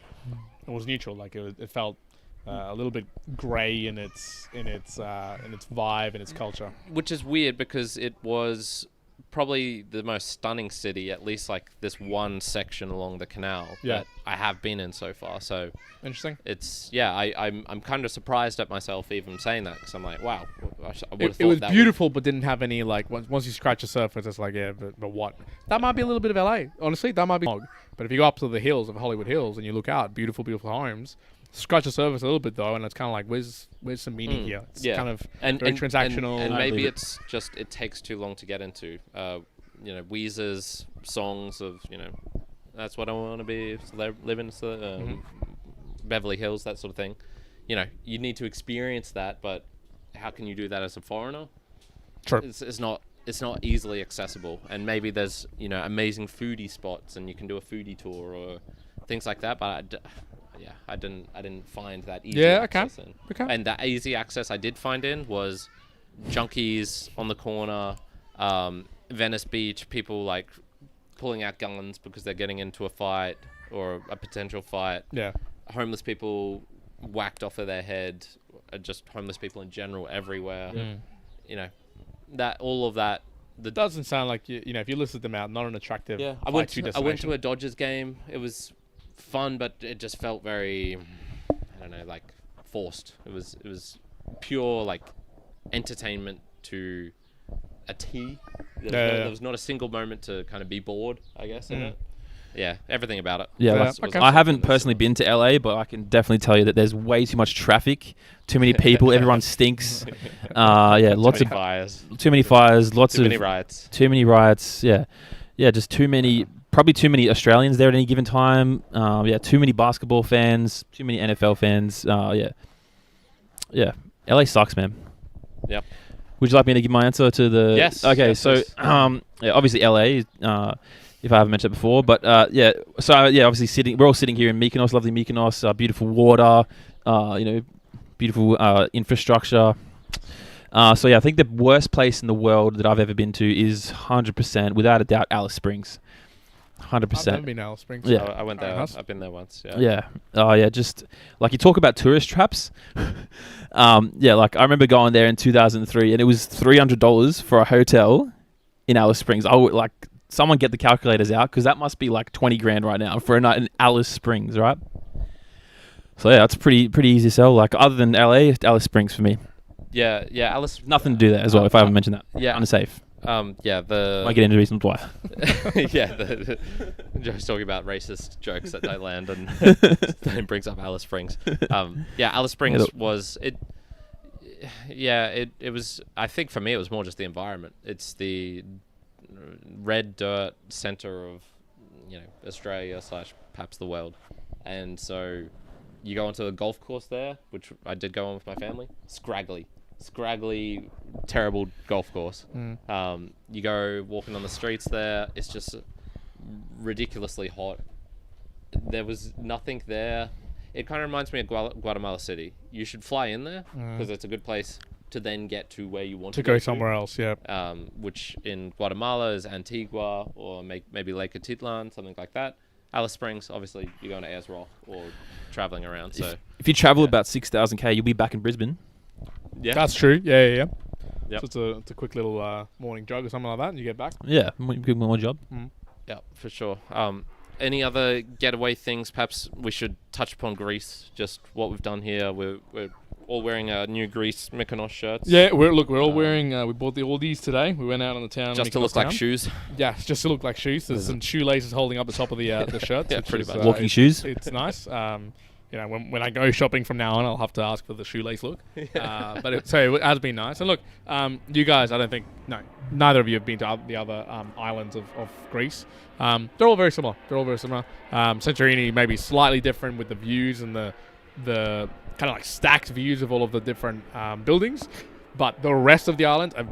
it was neutral. Like it felt a little bit grey in its vibe and its culture. Which is weird because it was probably the most stunning city, at least like this one section along the canal that I have been in so far. So interesting. It's I'm kind of surprised at myself even saying that because I'm like, wow, I would have thought It was that beautiful, but didn't have any like once you scratch the surface, it's like but what? That might be a little bit of LA. Honestly, that might be. But if you go up to the hills of Hollywood Hills and you look out, beautiful homes. Scratch the surface a little bit though, and it's kind of like, where's some meaning here? It's kind of very transactional. And maybe it's just it takes too long to get into. Weezer's songs of that's what I want to be, living Beverly Hills, that sort of thing. You need to experience that, but how can you do that as a foreigner? True. It's not easily accessible, and maybe there's amazing foodie spots, and you can do a foodie tour or things like that, but I didn't find that easy access in. Okay. And that easy access I did find in was junkies on the corner, Venice Beach, people like pulling out guns because they're getting into a fight or a potential fight. Yeah. Homeless people whacked off of their head, just homeless people in general everywhere. That all of that. Doesn't sound like if you listed them out, not an attractive. Yeah, I went to a Dodgers game. It was fun, but it just felt very, I don't know, like forced. It was pure like entertainment to a T. There was not a single moment to kind of be bored, I guess, in it. yeah, everything about it. Yeah, Yeah, like, okay. I haven't personally been to LA, but I can definitely tell you that there's way too much traffic, too many people, everyone stinks. Yeah, lots Too of many fires. too many fires, lots Too of many riots. too many riots. Yeah, just too many. Probably too many Australians there at any given time. Yeah, too many basketball fans, too many NFL fans. Yeah. LA sucks, man. Yep. Would you like me to give my answer to the? Yes. Okay, yes, so yes. yeah, obviously LA. If I haven't mentioned it before, but yeah. So yeah, obviously we're all sitting here in Mykonos, lovely Mykonos, beautiful water, beautiful infrastructure. So yeah, I think the worst place in the world that I've ever been to is 100%, without a doubt, Alice Springs. 100%. I've never been to Alice Springs. Yeah. I went there. Nice. I've been there once. Yeah. Yeah. Oh, yeah. Just like you talk about tourist traps. Yeah. Like I remember going there in 2003, and it was $300 for a hotel in Alice Springs. I would like someone get the calculators out, because that must be like 20 grand right now for a night in Alice Springs, right? So yeah, that's pretty easy to sell. Like other than LA, Alice Springs for me. Yeah. Alice. Nothing to do there as well. If I haven't mentioned that. Yeah. Unsafe. Yeah. Might get into reasons why. Yeah. Joe's talking about racist jokes that don't land, and then brings up Alice Springs. Yeah. Alice Springs was it. Yeah. It was. I think for me, it was more just the environment. It's the red dirt center of Australia / perhaps the world, and so you go onto a golf course there, which I did go on with my family. Scraggly, terrible golf course. You go walking on the streets there, it's just ridiculously hot. There was nothing there. It kind of reminds me of Guatemala City. You should fly in there because it's a good place to then get to where you want to go somewhere else. Yeah. Which in Guatemala is Antigua or maybe Lake Atitlan, something like that. Alice Springs, obviously, you're going to Ayers Rock or traveling around. So if you travel about 6,000 K, you'll be back in Brisbane. yeah, That's true. Yeah. Yep. So it's a quick little morning jog or something like that, and you get back. Yeah, good more job. yeah, for sure. Any other getaway things? Perhaps we should touch upon Greece. Just what we've done here. We're all wearing new Greece Mykonos shirts. Yeah, we're all wearing. We bought all these today. We went out on the town just to look like shoes. Yeah, just to look like shoes. There's some shoelaces holding up the top of the shirts. Yeah, which pretty is, much. Walking shoes. It's nice. When I go shopping from now on, I'll have to ask for the shoelace look. But it has been nice. And look, you guys, I don't think neither of you have been to the other islands of Greece. They're all very similar. Santorini maybe slightly different with the views and the kind of like stacked views of all of the different buildings, but the rest of the island are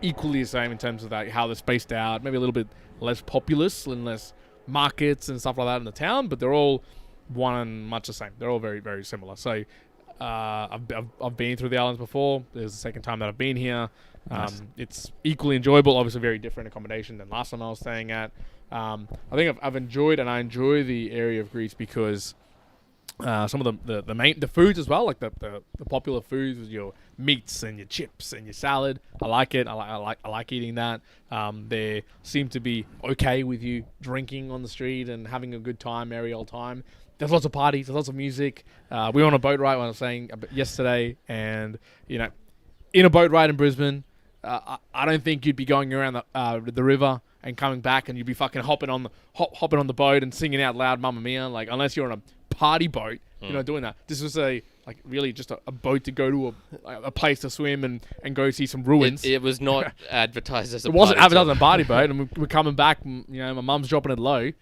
equally the same in terms of how they're spaced out. Maybe a little bit less populous and less markets and stuff like that in the town, but they're all one and much the same. They're all very, very similar. So I've been through the islands before. This is the second time that I've been here. Nice. It's equally enjoyable. Obviously, very different accommodation than last time I was staying at. I think I've enjoyed, and I enjoy the area of Greece because some of the foods as well, like the popular foods with your meats and your chips and your salad. I like it. I like eating that. They seem to be okay with you drinking on the street and having a good time, merry old time. There's lots of parties. There's lots of music. We were on a boat ride, when I was saying yesterday, and in a boat ride in Brisbane, I don't think you'd be going around the river and coming back, and you'd be fucking hopping on the boat and singing out loud "Mamma Mia," like unless you're on a party boat, doing that. This was really just a boat to go to a place to swim and go see some ruins. It was not advertised as a It wasn't party, advertised as a party boat, and we're coming back. My mum's dropping it low,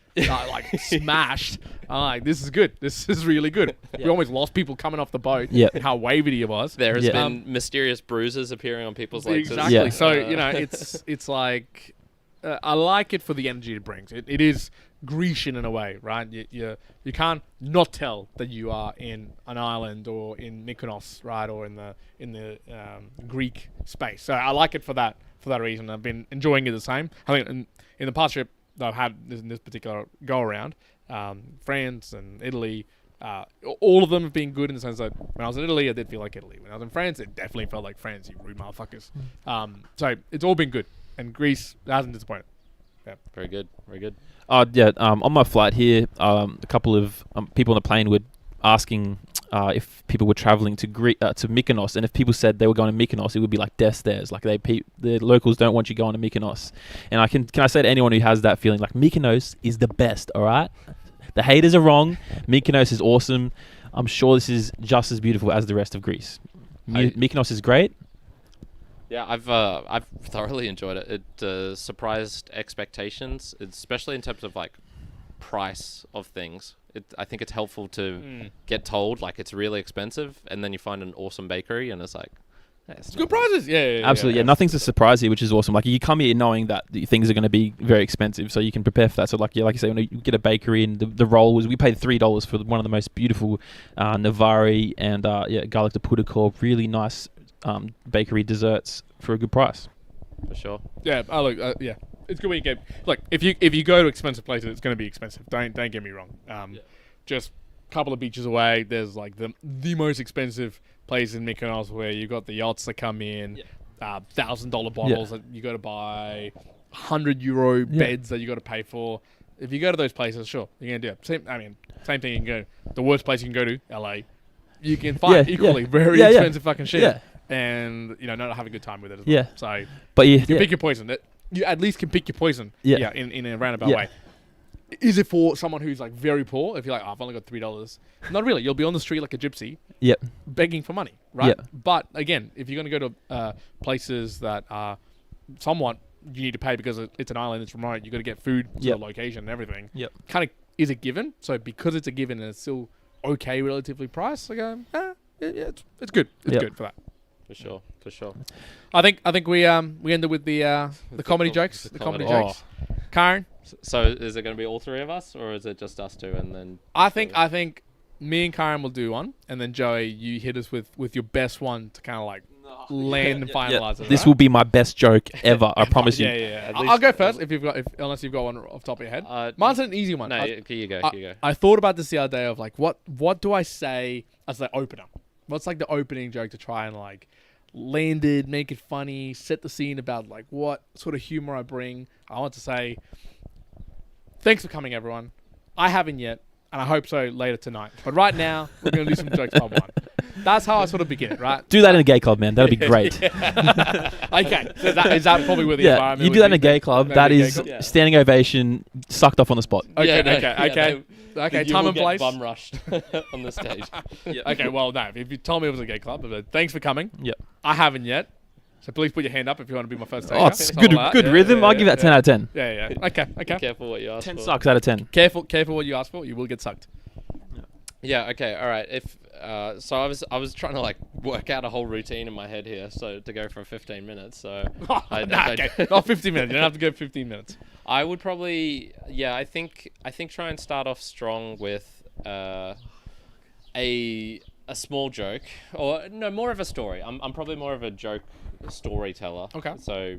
smashed. I'm like, this is good. This is really good. Yeah. We almost lost people coming off the boat. Yeah. And how wavy it was. There has been mysterious bruises appearing on people's legs. Exactly. Yeah. So it's like I like it for the energy it brings. It is Grecian in a way, right? You can't not tell that you are in an island or in Mykonos, right, or in the Greek space. So I like it for that reason. I've been enjoying it the same. I think in the past trip that I've had in this particular go around, France and Italy, all of them have been good in the sense that when I was in Italy, I did feel like Italy. When I was in France, it definitely felt like France, you rude motherfuckers. So it's all been good, and Greece hasn't disappointed. Yeah. Very good. Very good. On my flight here, a couple of people on the plane were asking if people were traveling to Mykonos, and if people said they were going to Mykonos, it would be like death stares. Like the locals don't want you going to Mykonos. And can I say to anyone who has that feeling, like Mykonos is the best. All right, the haters are wrong. Mykonos is awesome. I'm sure this is just as beautiful as the rest of Greece. Mykonos is great. Yeah, I've thoroughly enjoyed it. It surprised expectations, especially in terms of like price of things. I think it's helpful to get told like it's really expensive, and then you find an awesome bakery, and it's like it's good prices. Yeah, absolutely. Yeah, nothing's a surprise here, which is awesome. Like you come here knowing that things are going to be very expensive, so you can prepare for that. So like you say, when you get a bakery, and the roll was, we paid $3 for one of the most beautiful Navari and garlic de pudding, really nice bakery desserts for a good price. For sure. Yeah. Oh look. Yeah. It's good when you get like if you go to expensive places, it's going to be expensive. Don't get me wrong. Just a couple of beaches away, there's like the most expensive place in Mykonos where you got the yachts that come in, $1,000 bottles that you got to buy, €100 beds that you got to pay for. If you go to those places, sure, you're gonna do it. Same thing. You can go. The worst place you can go to, LA. You can find equally very expensive fucking shit. Yeah. And not have a good time with it as well. Yeah. So, but you pick your poison. You at least can pick your poison. Yeah. In a roundabout way. Is it for someone who's like very poor? If you're like, I've only got $3. Not really. You'll be on the street like a gypsy. Yep. Begging for money, right? Yep. But again, if you're going to go to places that are somewhat you need to pay because it's an island, it's remote. You got to get food to the location and everything. Yep. Kind of is a given. So because it's a given and it's still okay relatively priced, I go, it's good. It's good for that. For sure. I think we ended with the comedy jokes. The comedy jokes. Karen. So is it going to be all three of us, or is it just us two? And then I think me and Karen will do one, and then Joey, you hit us with your best one to kind of like land and finalize it. This will be my best joke ever. I promise you. Yeah. I'll go first unless you've got one off the top of your head. Mine's an easy one. No, you go. I thought about this the other day of like what do I say as the opener? What's like the opening joke to try and like land it, make it funny, set the scene about like what sort of humor I bring. I want to say, thanks for coming, everyone. I haven't yet, and I hope so later tonight. But right now, we're going to do some jokes part one. That's how I sort of begin it, right? Do that in a gay club, man. That'd be great. Okay, so is that probably where the environment? You do that in a gay club. That is standing ovation, sucked off on the spot. Okay, time and place. Bum rushed on the stage. Okay, well, no. If you told me it was a gay club, but thanks for coming. Yep. I haven't yet. So please put your hand up if you want to be my first taker. Oh, it's good rhythm. I'll give that 10 out of 10. Yeah. Okay. Be careful what you ask 10 for. 10 sucks out of 10. Careful what you ask for. You will get sucked. Yeah. Okay. All right. So I was trying to like work out a whole routine in my head here, so to go for 15 minutes. So not 15 minutes. You don't have to go 15 minutes. I would probably I think try and start off strong with a small joke, or no, more of a story. I'm probably more of a joke storyteller. Okay. So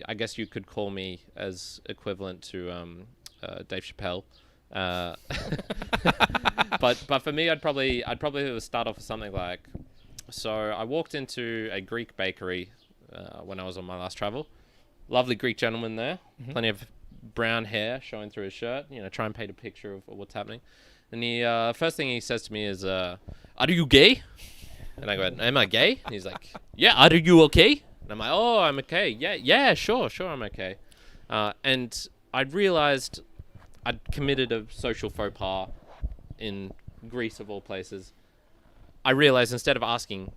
I guess you could call me as equivalent to Dave Chappelle. But for me, I'd probably start off with something like, so I walked into a Greek bakery when I was on my last travel. Lovely Greek gentleman there, plenty of brown hair showing through his shirt. Try and paint a picture of what's happening. And he first thing he says to me is, "Are you gay?" And I go, "Am I gay?" And he's like, "Yeah, are you okay?" And I'm like, "Oh, I'm okay. Yeah, sure, I'm okay." And I'd realized I'd committed a social faux pas in Greece of all places. I realized instead of asking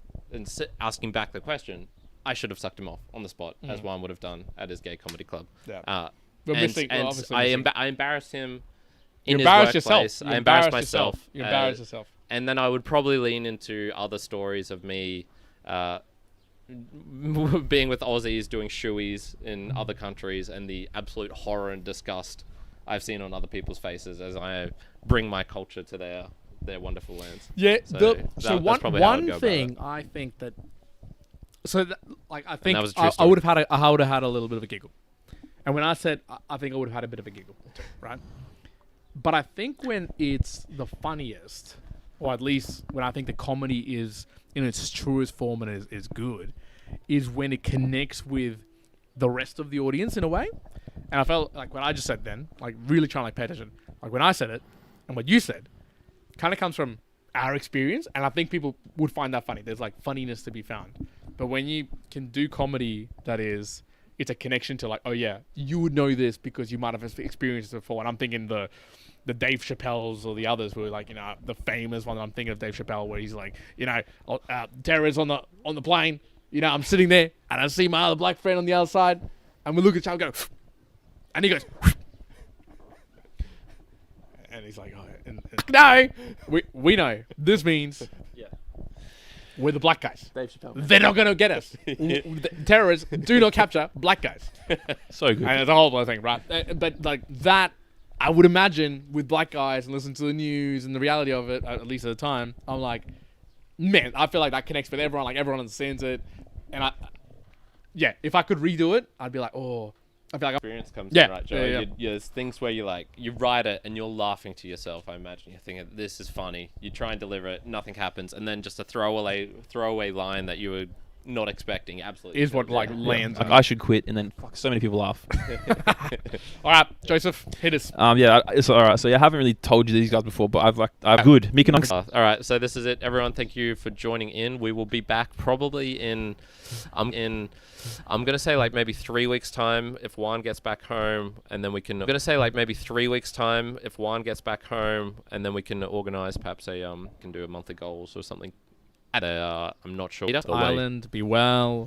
back the question, I should have sucked him off on the spot, as Juan would have done at his gay comedy club. Yeah. I embarrassed him in his workplace. I embarrassed myself. You embarrassed yourself. And then I would probably lean into other stories of me being with Aussies, doing shoeies in other countries, and the absolute horror and disgust I've seen on other people's faces as I bring my culture to their wonderful lands. Yeah. So one thing I think that. So I think I would have had a little bit of a giggle, and when I said I think I would have had a bit of a giggle too, right? But I think when it's the funniest, or at least when I think the comedy is in its truest form and is good, is when it connects with the rest of the audience in a way. And I felt like when I just said then, like really trying to pay attention, like when I said it and what you said, kind of comes from our experience, and I think people would find that funny. There's like funniness to be found. But when you can do comedy that is, it's a connection to like, oh yeah, you would know this because you might have experienced it before. And I'm thinking the Dave Chappelle's or the others who are like, you know, the famous one. I'm thinking of Dave Chappelle where he's like, you know, terrorists on the plane. You know, I'm sitting there and I see my other black friend on the other side, and we look at each other and go, and he goes, and he's like, oh, and no, we know this means we're the black guys. Dave Chappelle. They're not going to get us. Terrorists do not capture black guys. So good. And it's a whole other thing, right? But like that, I would imagine with black guys and listen to the news and the reality of it, at least at the time, I'm like, man, I feel like that connects with everyone. Like everyone understands it. And if I could redo it, I'd be like, oh, I feel like experience comes in, right, Joe? There's things where you write it and you're laughing to yourself. I imagine you're thinking, this is funny. You try and deliver it, nothing happens, and then just a throwaway line that you were not expecting. Absolutely is what like lands. Like, I should quit, and then fuck, so many people laugh. All right, Joseph, hit us. It's all right. So I haven't really told you these guys before, but I've good. All right, so this is it, everyone. Thank you for joining in. We will be back probably in I'm gonna say like maybe 3 weeks time if Juan gets back home, and then we can. I'm gonna say like maybe 3 weeks time if Juan gets back home, and then we can organize perhaps can do a monthly goals or something. I'm not sure. Island, be well.